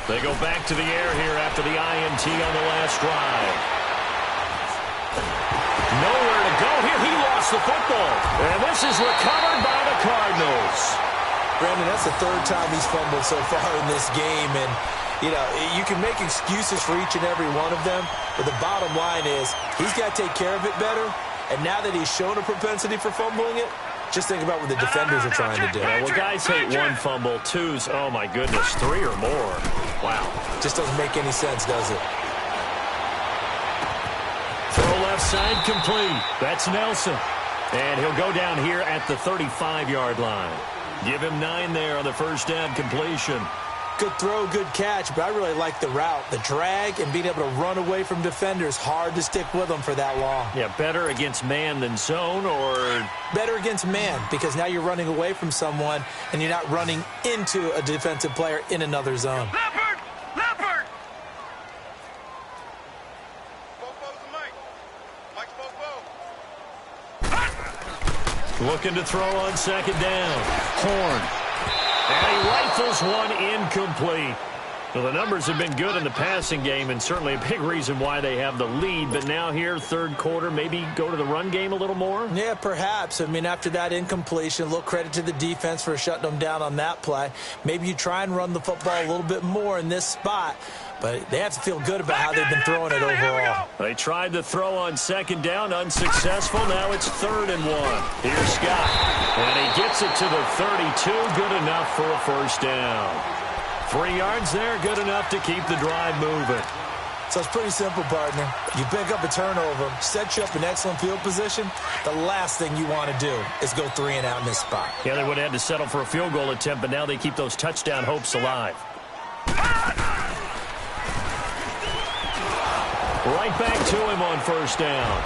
They go back to the air here after the INT on the last drive. Nowhere to go here. He lost the football. And this is recovered by the Cardinals. Brandon, that's the 3rd time he's fumbled so far in this game. And, you know, you can make excuses for each and every one of them. But the bottom line is he's got to take care of it better. And now that he's shown a propensity for fumbling it, just think about what the defenders are trying to do. Yeah, well, guys hate 1 fumble, 2's, oh my goodness, 3 or more. Wow. Just doesn't make any sense, does it? Throw left side complete. That's Nelson. And he'll go down here at the 35-yard line. Give him 9 there on the first down completion. Good throw, good catch, but I really like the route. The drag and being able to run away from defenders, hard to stick with them for that long. Yeah, better against man than zone, or? Better against man, because now you're running away from someone and you're not running into a defensive player in another zone. Leopard! Leopard! Bobo's the Mike. Mike's Bobo. Looking to throw on second down. Horn. And he rifles one incomplete. Well, the numbers have been good in the passing game, and certainly a big reason why they have the lead. But now here, third quarter, maybe go to the run game a little more? Yeah, perhaps. I mean, after that incompletion, a little credit to the defense for shutting them down on that play. Maybe you try and run the football a little bit more in this spot. But they have to feel good about how they've been throwing it overall. They tried to throw on second down, unsuccessful. Now it's 3rd and 1. Here's Scott. And he gets it to the 32. Good enough for a first down. 3 yards there, good enough to keep the drive moving. So it's pretty simple, partner. You pick up a turnover, set you up in excellent field position. The last thing you want to do is go 3 and out in this spot. Yeah, they would have had to settle for a field goal attempt, but now they keep those touchdown hopes alive. Right back to him on first down.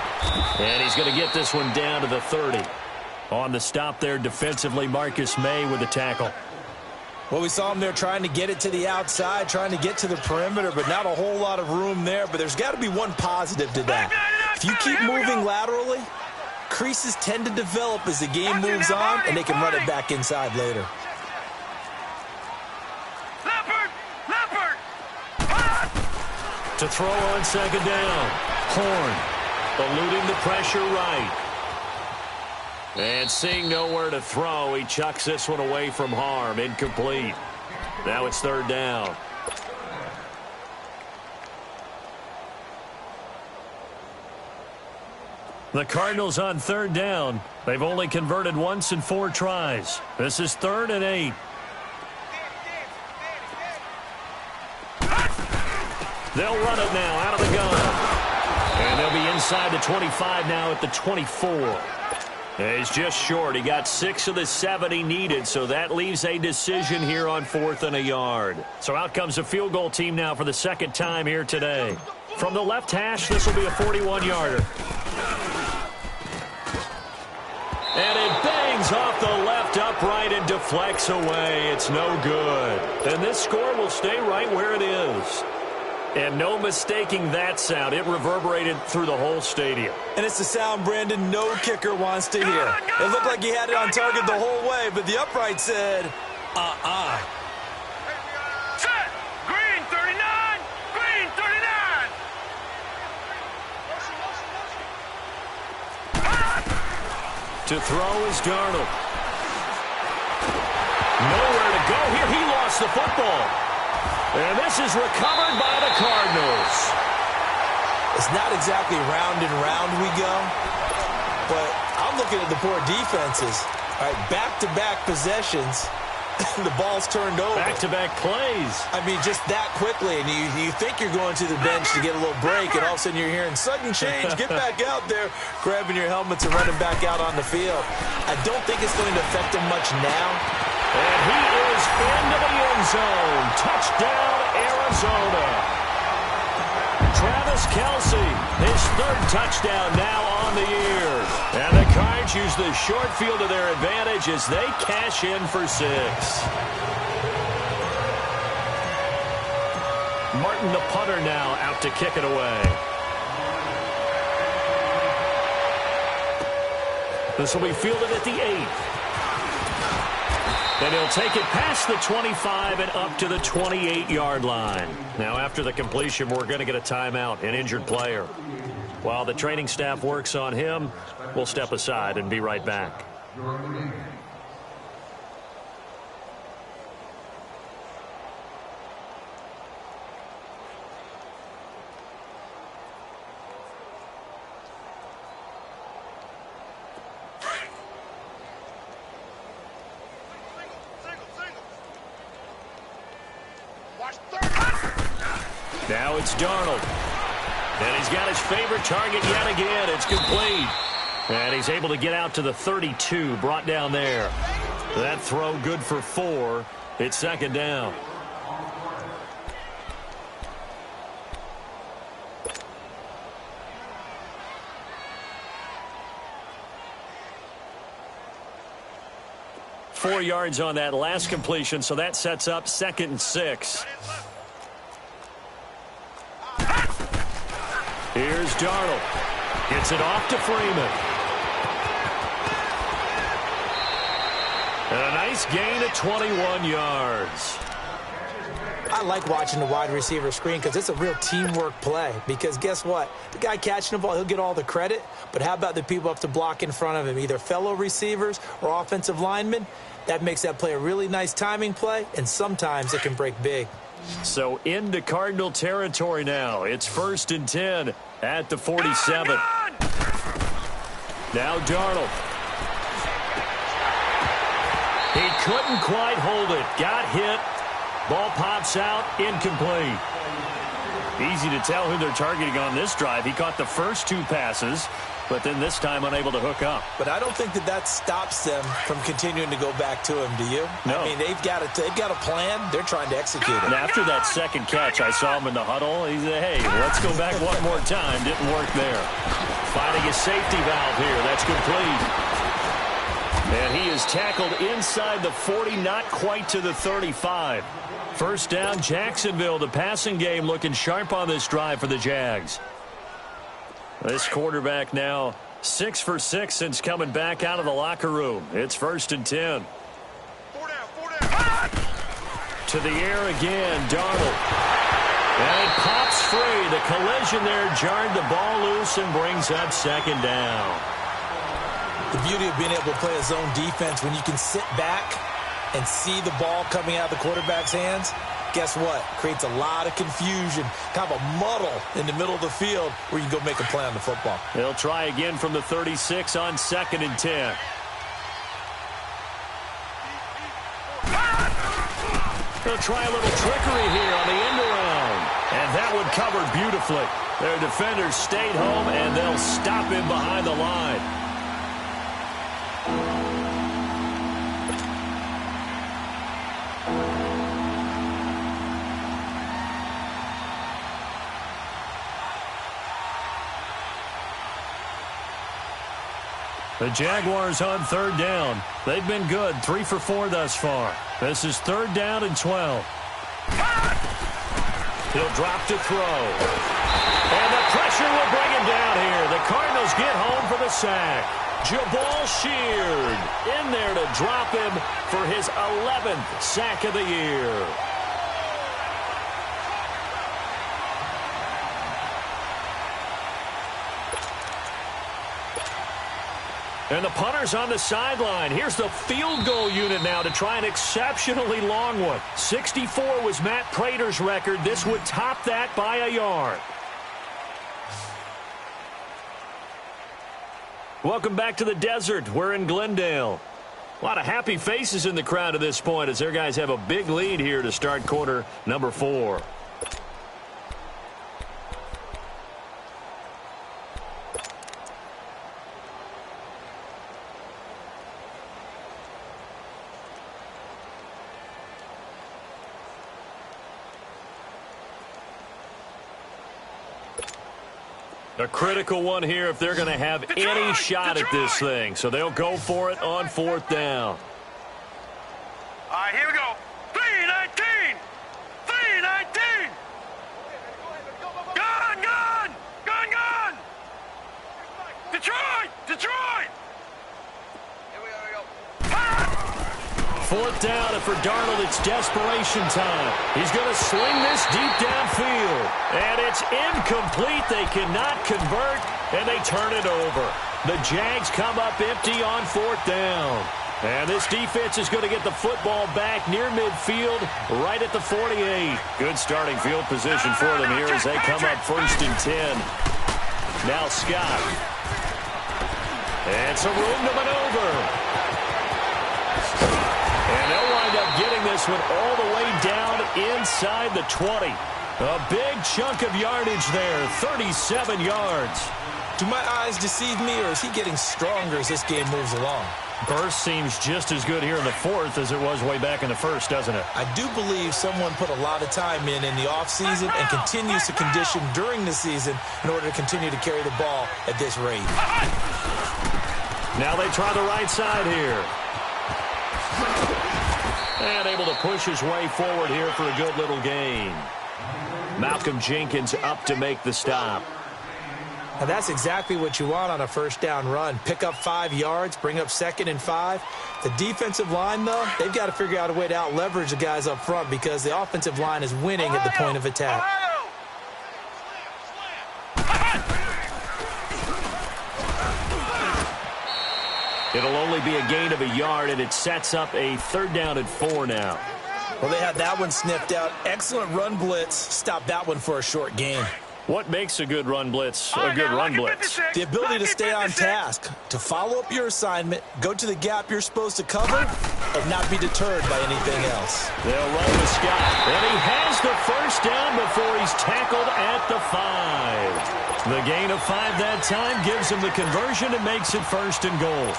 And he's going to get this one down to the 30. On the stop there defensively, Marcus May with the tackle. Well, we saw him there trying to get it to the outside, trying to get to the perimeter, but not a whole lot of room there. But there's got to be one positive to that. If you keep moving laterally, creases tend to develop as the game moves on, and they can run it back inside later. Leopard! Leopard! To throw on second down. Horn eluding the pressure right. And seeing nowhere to throw, he chucks this one away from harm. Incomplete. Now it's 3rd down. The Cardinals on 3rd down. They've only converted once in 4 tries. This is 3rd and 8. They'll run it now out of the gun. And they'll be inside the 25 now at the 24. He's just short. He got 6 of the 7 he needed, so that leaves a decision here on 4th and a yard. So out comes a field goal team now for the 2nd time here today. From the left hash, this will be a 41-yarder. And it bangs off the left upright and deflects away. It's no good. And this score will stay right where it is. And no mistaking that sound. It reverberated through the whole stadium. And it's the sound, Brandon, no kicker wants to hear. It looked like he had it on target the whole way, but the upright said, Set! Green 39! Green 39! To throw is Darnold. Nowhere to go here. He lost the football. And this is recovered by the Cardinals. It's not exactly round and round we go, but I'm looking at the poor defenses. All right, back-to-back possessions, the ball's turned over. Back-to-back plays. I mean, just that quickly, and you think you're going to the bench to get a little break, and all of a sudden you're hearing sudden change, get back out there, grabbing your helmets and running back out on the field. I don't think it's going to affect them much now. And he is into the end zone. Touchdown, Arizona. Travis Kelce, his 3rd touchdown now on the year. And the Cards use the short field to their advantage as they cash in for 6. Martin, the punter, now out to kick it away. This will be fielded at the 8. And he'll take it past the 25 and up to the 28-yard line. Now, after the completion, we're going to get a timeout, an injured player. While the training staff works on him, we'll step aside and be right back. Now it's Darnold. And he's got his favorite target yet again. It's complete. And he's able to get out to the 32, brought down there. That throw good for 4. It's 2nd down. 4 yards on that last completion, so that sets up 2nd and 6. Here's Darnold. Gets it off to Freeman. And a nice gain of 21 yards. I like watching the wide receiver screen because it's a real teamwork play. Because guess what? The guy catching the ball, he'll get all the credit. But how about the people up to block in front of him, either fellow receivers or offensive linemen? That makes that play a really nice timing play, and sometimes it can break big. So into Cardinal territory now. It's 1st and 10 at the 47. Now Darnold. He couldn't quite hold it. Got hit. Ball pops out, incomplete. Easy to tell who they're targeting on this drive. He caught the first 2 passes, but then this time unable to hook up. But I don't think that stops them from continuing to go back to him, do you? No. I mean, they've got a plan. They're trying to execute it. And after that second catch, I saw him in the huddle. He said, hey, let's go back one more time. Didn't work there. Finding a safety valve here. That's complete. And he is tackled inside the 40, not quite to the 35. First down, Jacksonville. The passing game looking sharp on this drive for the Jags. This quarterback now 6 for 6 since coming back out of the locker room. It's 1st and 10. 4 down. To the air again, Darnold. And it pops free. The collision there jarred the ball loose and brings up 2nd down. The beauty of being able to play a zone defense when you can sit back and see the ball coming out of the quarterback's hands, guess what? Creates a lot of confusion, kind of a muddle in the middle of the field where you can go make a play on the football. They'll try again from the 36 on 2nd and 10. They'll try a little trickery here on the end around. And that one covered beautifully. Their defenders stayed home, and they'll stop him behind the line. The Jaguars on 3rd down. They've been good, 3 for 4 thus far. This is 3rd down and 12. He'll drop to throw. And the pressure will bring him down here. The Cardinals get home for the sack. Jabal Sheard in there to drop him for his 11th sack of the year. And the punter's on the sideline. Here's the field goal unit now to try an exceptionally long one. 64 was Matt Prater's record. This would top that by a yard. Welcome back to the desert. We're in Glendale. A lot of happy faces in the crowd at this point as their guys have a big lead here to start quarter number 4. A critical one here if they're going to have any shot at this thing. So they'll go for it on 4th down. All right, here we go. 3-19. 3-19. Gun, gun. Gun, gun. Detroit. Detroit. Here we go. 4th down, and for Darnold, it's desperation time. He's going to sling this deep downfield. And it's incomplete. They cannot convert, and they turn it over. The Jags come up empty on 4th down. And this defense is going to get the football back near midfield, right at the 48. Good starting field position for them here as they come up 1st and 10. Now Scott. And some room to maneuver. And they'll wind up getting this one all the way down inside the 20. A big chunk of yardage there, 37 yards. Do my eyes deceive me, or is he getting stronger as this game moves along? Burst seems just as good here in the 4th as it was way back in the 1st, doesn't it? I do believe someone put a lot of time in the offseason and continues to condition during the season in order to continue to carry the ball at this rate. Now they try the right side here. And able to push his way forward here for a good little gain. Malcolm Jenkins up to make the stop. And that's exactly what you want on a first down run. Pick up 5 yards, bring up 2nd and 5. The defensive line, though, they've got to figure out a way to out-leverage the guys up front because the offensive line is winning at the point of attack. It'll only be a gain of a yard, and it sets up a 3rd down and 4 now. Well, they had that one sniffed out. Excellent run blitz. Stop that one for a short gain. What makes a good run blitz a good run blitz? The ability to stay on task, to follow up your assignment, go to the gap you're supposed to cover, and not be deterred by anything else. They'll run with Scott, and he has the first down before he's tackled at the 5. The gain of 5 that time gives him the conversion and makes it 1st and goal.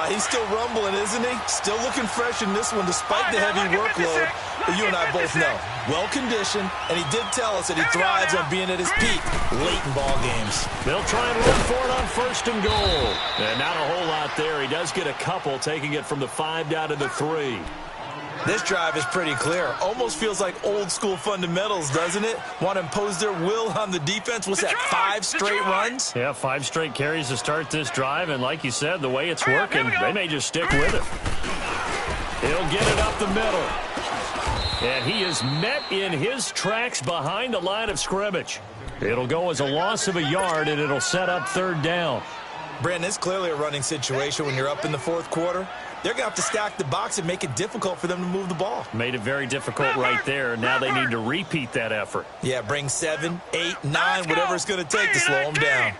He's still rumbling, isn't he? Still looking fresh in this one despite the heavy workload. But you and I both know, well-conditioned, and he did tell us that he thrives on being at his peak late in ball games. They'll try and run for it on 1st and goal. And not a whole lot there. He does get a couple, taking it from the 5 down to the 3. This drive is pretty clear. Almost feels like old-school fundamentals, doesn't it? Want to impose their will on the defense. What's that, 5 straight runs? Yeah, 5 straight carries to start this drive. And like you said, the way it's working, they may just stick with it. He'll get it up the middle. And he is met in his tracks behind the line of scrimmage. It'll go as a loss of a yard, and it'll set up 3rd down. Brandon, it's clearly a running situation when you're up in the 4th quarter. They're going to have to stack the box and make it difficult for them to move the ball. Made it very difficult right there. Now they need to repeat that effort. Yeah, bring 7, 8, 9, whatever it's going to take to slow them down.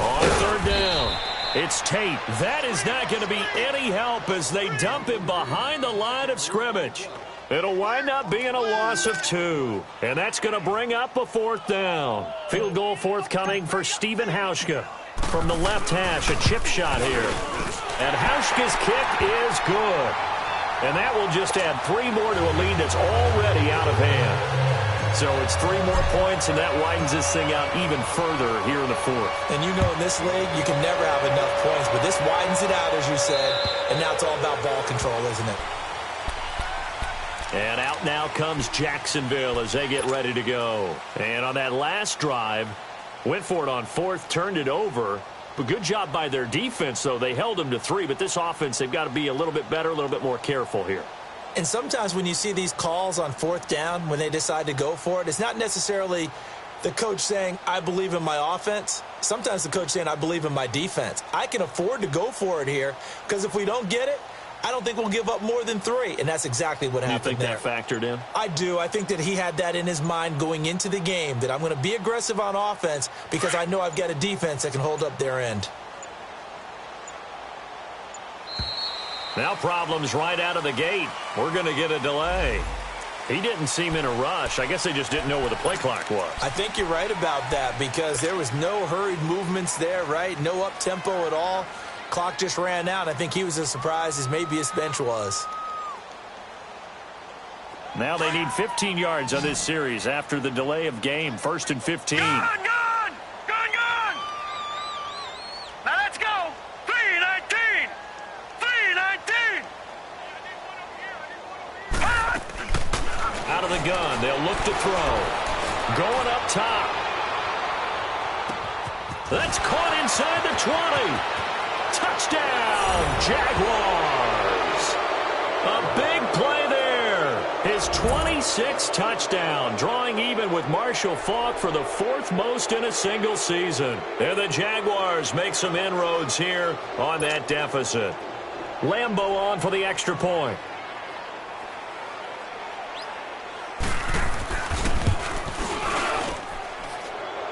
On 3rd down, it's Tate. That is not going to be any help as they dump him behind the line of scrimmage. It'll wind up being a loss of 2. And that's going to bring up a 4th down. Field goal forthcoming for Stephen Hauschka. From the left hash, a chip shot here. And Hauschka's kick is good. And that will just add 3 more to a lead that's already out of hand. So it's 3 more points, and that widens this thing out even further here in the 4th. And you know in this league, you can never have enough points, but this widens it out, as you said. And now it's all about ball control, isn't it? And out now comes Jacksonville as they get ready to go. And on that last drive, went for it on 4th, turned it over. But good job by their defense, though. They held them to 3, but this offense, they've got to be a little bit better, a little bit more careful here. And sometimes when you see these calls on 4th down, when they decide to go for it, it's not necessarily the coach saying, I believe in my offense. Sometimes the coach saying, I believe in my defense. I can afford to go for it here because if we don't get it, I don't think we'll give up more than 3, and that's exactly what happened there. You think that factored in? I do. I think that he had that in his mind going into the game, that I'm going to be aggressive on offense because I know I've got a defense that can hold up their end. Now problems right out of the gate. We're going to get a delay. He didn't seem in a rush. I guess they just didn't know where the play clock was. I think you're right about that because there was no hurried movements there, right? No up-tempo at all. Clock just ran out. I think he was as surprised as maybe his bench was. Now they need 15 yards on this series after the delay of game. 1st and 15. Gone! Now let's go! 3-19! 3-19! Out of the gun. They'll look to throw. Going up top. That's caught inside the 20. Touchdown, Jaguars. A big play there. His 26th touchdown, drawing even with Marshall Faulk for the 4th most in a single season. And the Jaguars make some inroads here on that deficit. Lambeau on for the extra point.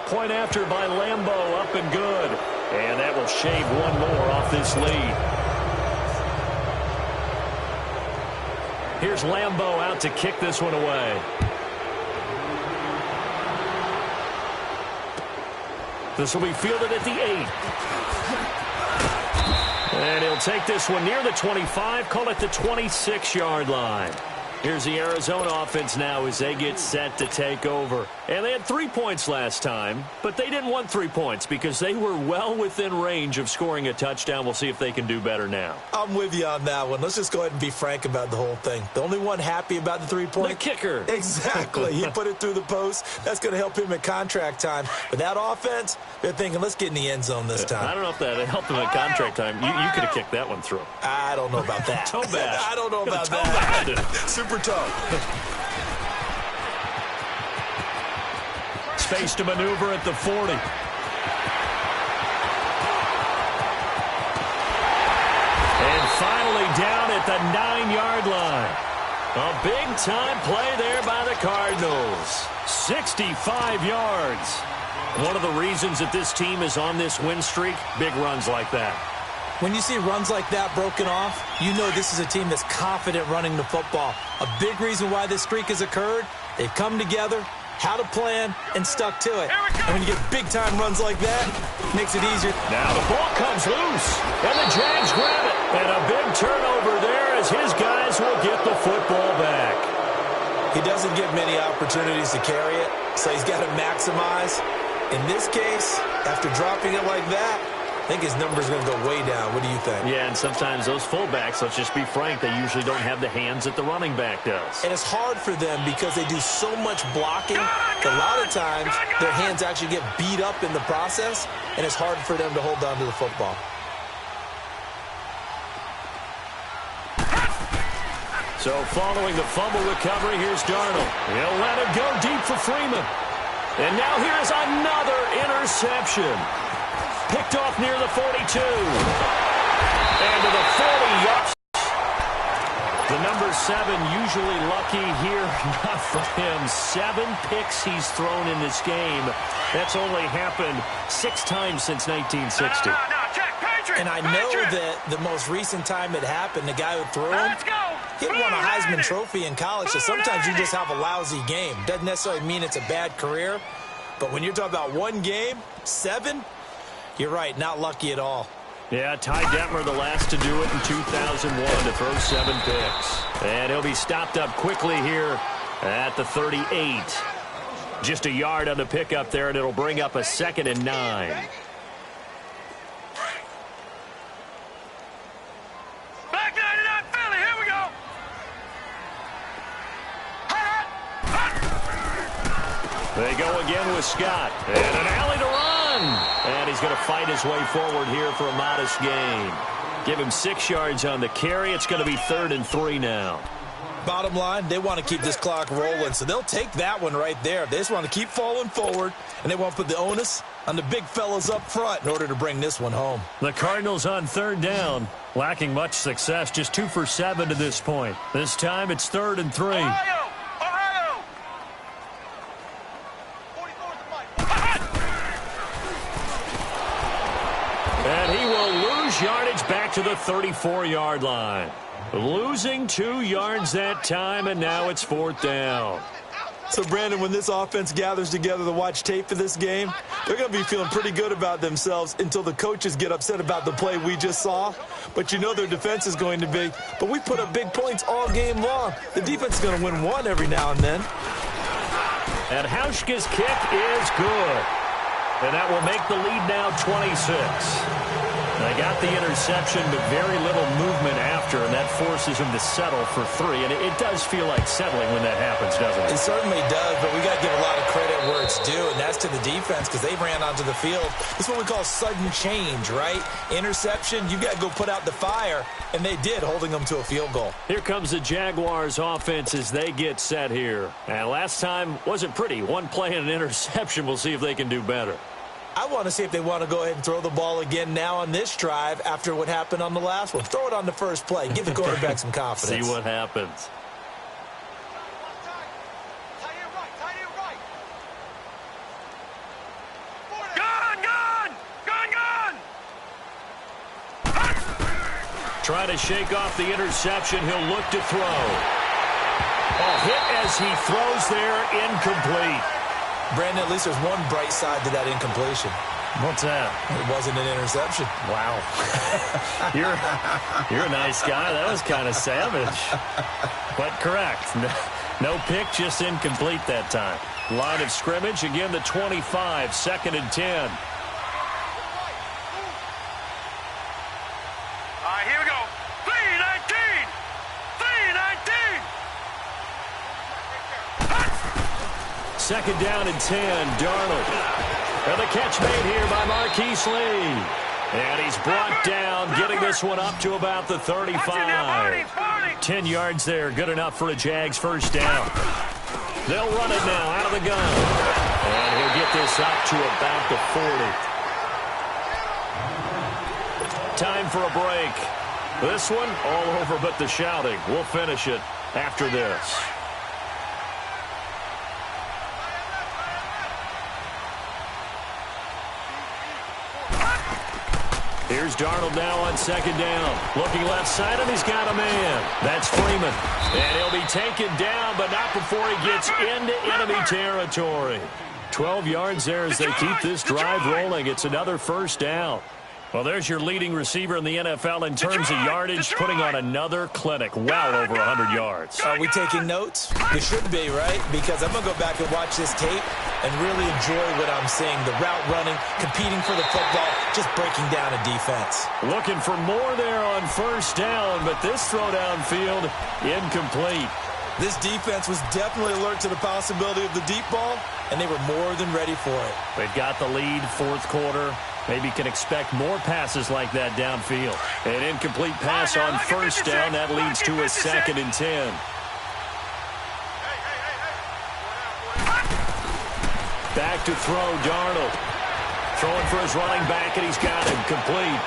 Point after by Lambeau, up and good. And that will shave 1 more off this lead. Here's Lambeau out to kick this one away. This will be fielded at the 8. And he'll take this one near the 25, call it the 26-yard line. Here's the Arizona offense now as they get set to take over. And they had 3 points last time, but they didn't want 3 points because they were well within range of scoring a touchdown. We'll see if they can do better now. I'm with you on that one. Let's just go ahead and be frank about the whole thing. The only one happy about the 3-point? The kicker. Exactly. He put it through the post. That's going to help him at contract time. But that offense, they're thinking, let's get in the end zone this time. I don't know if that helped him at contract time. You could have kicked that one through. I don't know about that. Toe bash. I don't know about Toe that. bash. Super tough. Space to maneuver at the 40. And finally down at the 9-yard line. A big-time play there by the Cardinals. 65 yards. One of the reasons that this team is on this win streak, big runs like that. When you see runs like that broken off, you know this is a team that's confident running the football. A big reason why this streak has occurred, they've come together, had a plan, and stuck to it. And when you get big-time runs like that, it makes it easier. Now the ball comes loose, and the Jags grab it. And a big turnover there as his guys will get the football back. He doesn't get many opportunities to carry it, so he's got to maximize. In this case, after dropping it like that, I think his number's going to go way down. What do you think? Yeah, and sometimes those fullbacks, let's just be frank, they usually don't have the hands that the running back does. And it's hard for them because they do so much blocking. A lot of times, their hands actually get beat up in the process, and it's hard for them to hold on to the football. So following the fumble recovery, here's Darnold. He'll let it go deep for Freeman. And now here's another interception. Picked off near the 42. And to the 40 yards. The number 7 usually lucky here. Not for him. 7 picks he's thrown in this game. That's only happened 6 times since 1960. And I know that the most recent time it happened, the guy who threw him, he had won a Heisman Trophy in college, so sometimes you just have a lousy game. Doesn't necessarily mean it's a bad career, but when you're talking about one game, 7, you're right, not lucky at all. Yeah, Ty Detmer the last to do it in 2001 to throw 7 picks. And he'll be stopped up quickly here at the 38. Just a yard on the pickup there, and it'll bring up a 2nd and 9. They go again with Scott. And an alley to run. And he's going to fight his way forward here for a modest gain. Give him 6 yards on the carry. It's going to be 3rd and 3 now. Bottom line, they want to keep this clock rolling, so they'll take that one right there. They just want to keep falling forward, and they want to put the onus on the big fellas up front in order to bring this one home. The Cardinals on 3rd down. Lacking much success, just 2 for 7 to this point. This time it's 3rd and 3. And he will lose yardage back to the 34-yard line. Losing 2 yards that time, and now it's 4th down. So, Brandon, when this offense gathers together to watch tape for this game, they're going to be feeling pretty good about themselves until the coaches get upset about the play we just saw. But you know their defense is going to be. But we put up big points all game long. The defense is going to win one every now and then. And Hauschka's kick is good. And that will make the lead now 26. They got the interception, but very little movement after, and that forces him to settle for 3. And it does feel like settling when that happens, doesn't it? It certainly does, but we got to give a lot of credit where it's due, and that's to the defense because they ran onto the field. This is what we call sudden change, right? Interception, you got to go put out the fire, and they did, holding them to a field goal. Here comes the Jaguars offense as they get set here. And last time wasn't pretty. 1 play and an interception. We'll see if they can do better. I want to see if they want to go ahead and throw the ball again now on this drive after what happened on the last one. Throw it on the first play. Give the quarterback some confidence. See what happens. Trying to shake off the interception. He'll look to throw. A hit as he throws there, incomplete. Brandon, at least there's one bright side to that incompletion. What's that? It wasn't an interception. Wow. You're a nice guy. That was kind of savage. But correct. No pick, just incomplete that time. Line of scrimmage, again the 25, 2nd and 10. Here we go. 3-19. 3-19. 2nd down and 10, Darnold. And the catch made here by Marquise Lee. And he's brought down, getting this one up to about the 35. 10 yards there, good enough for a Jags first down. They'll run it now out of the gun. And he'll get this up to about the 40. Time for a break. This one, all over but the shouting. We'll finish it after this. Here's Darnold now on 2nd down. Looking left side, and he's got a man. That's Freeman. And he'll be taken down, but not before he gets into enemy territory. 12 yards there as they keep this drive rolling. It's another first down. Well, there's your leading receiver in the NFL in terms of yardage, putting on another clinic, well over 100 yards. Are we taking notes? We should be, right? Because I'm going to go back and watch this tape and really enjoy what I'm seeing. The route running, competing for the football, just breaking down a defense. Looking for more there on first down, but this throw downfield, incomplete. This defense was definitely alert to the possibility of the deep ball, and they were more than ready for it. They've got the lead, 4th quarter. Maybe can expect more passes like that downfield. An incomplete pass on first down. That leads to a 2nd and 10. Back to throw, Darnold. Throwing for his running back, and he's got him complete.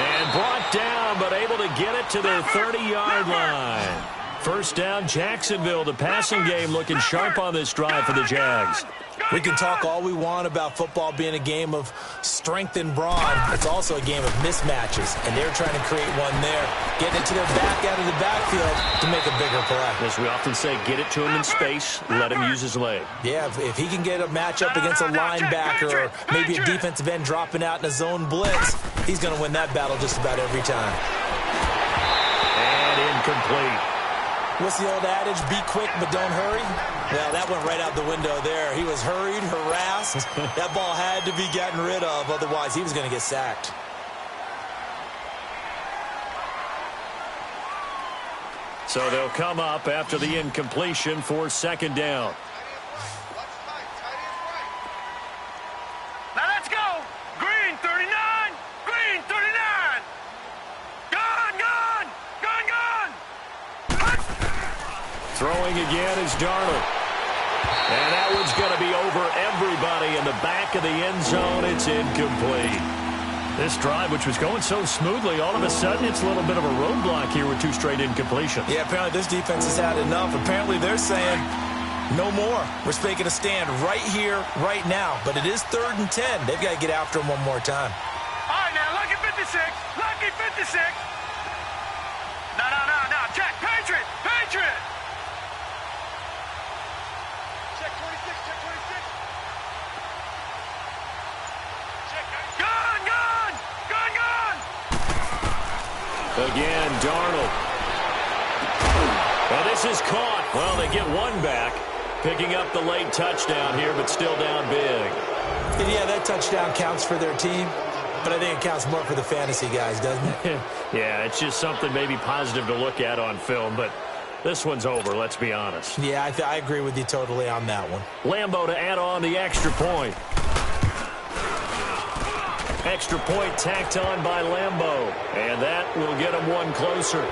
And brought down, but able to get it to their 30-yard line. First down, Jacksonville. The passing game looking sharp on this drive for the Jags. We can talk all we want about football being a game of strength and brawn. It's also a game of mismatches, and they're trying to create one there, getting it to their back out of the backfield to make a bigger play. As we often say, get it to him in space, let him use his leg. Yeah, if he can get a matchup against a linebacker or maybe a defensive end dropping out in a zone blitz, he's going to win that battle just about every time. And incomplete. What's the old adage? Be quick, but don't hurry? Well, that went right out the window there. He was hurried, harassed. That ball had to be gotten rid of. Otherwise, he was going to get sacked. So they'll come up after the incompletion for 2nd down. Now let's go. Green 39. Green 39. Gone, gone. Gone, gone. Throwing again is Darnold. And that one's going to be over everybody in the back of the end zone. It's incomplete. This drive, which was going so smoothly, all of a sudden it's a little bit of a roadblock here with 2 straight incompletions. Yeah, apparently this defense has had enough. Apparently they're saying no more. We're making a stand right here, right now. But it is 3rd and 10. They've got to get after him one more time. All right, now, lucky 56. Lucky 56. No. Check. Patriot. Patriot. Check 26. Check 26. Check. Gone, gone. Gone, gone. Again, Darnold. Well, this is caught. Well, they get one back. Picking up the late touchdown here, but still down big. And yeah, that touchdown counts for their team, but I think it counts more for the fantasy guys, doesn't it? Yeah, it's just something maybe positive to look at on film, but this one's over, let's be honest. Yeah, I agree with you totally on that one. Lambeau to add on the extra point. Extra point tacked on by Lambeau, and that will get him one closer.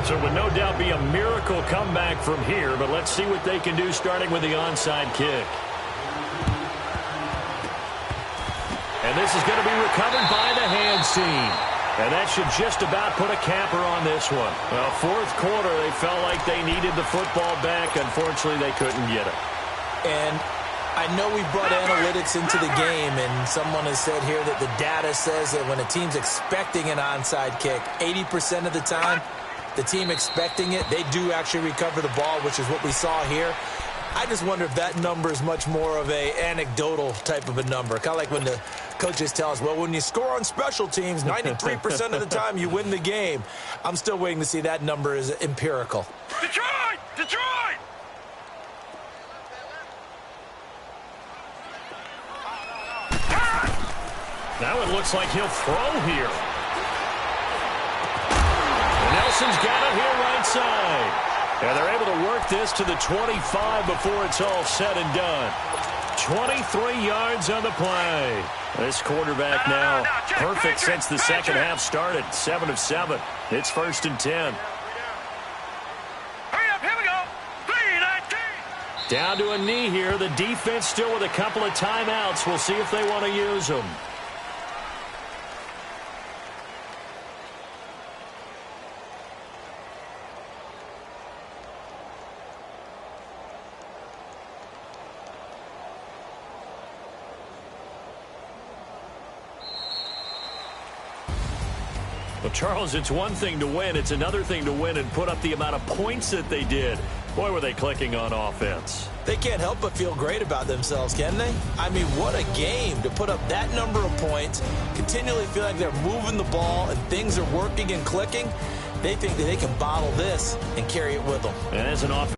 So it would no doubt be a miracle comeback from here, but let's see what they can do starting with the onside kick. And this is going to be recovered by the hands team. And that should just about put a capper on this one. Well, 4th quarter, they felt like they needed the football back. Unfortunately, they couldn't get it. And I know we brought analytics into the game, and someone has said here that the data says that when a team's expecting an onside kick, 80% of the time, the team expecting it, they do actually recover the ball, which is what we saw here. I just wonder if that number is much more of a anecdotal type of a number. Kind of like when the coaches tell us, well, when you score on special teams, 93% of the time you win the game. I'm still waiting to see that number is empirical. Detroit! Detroit! Now it looks like he'll throw here. And Nelson's got it here right side. And they're able to work this to the 25 before it's all said and done. 23 yards on the play. This quarterback now perfect since the second half started. 7 of 7. It's 1st and 10. Hurry up, here we go. 3-19. Down to a knee here. The defense still with a couple of timeouts. We'll see if they want to use them. Well, Charles, it's one thing to win. It's another thing to win and put up the amount of points that they did. Boy, were they clicking on offense. They can't help but feel great about themselves, can they? I mean, what a game to put up that number of points, continually feel like they're moving the ball and things are working and clicking. They think that they can bottle this and carry it with them. And as an offense.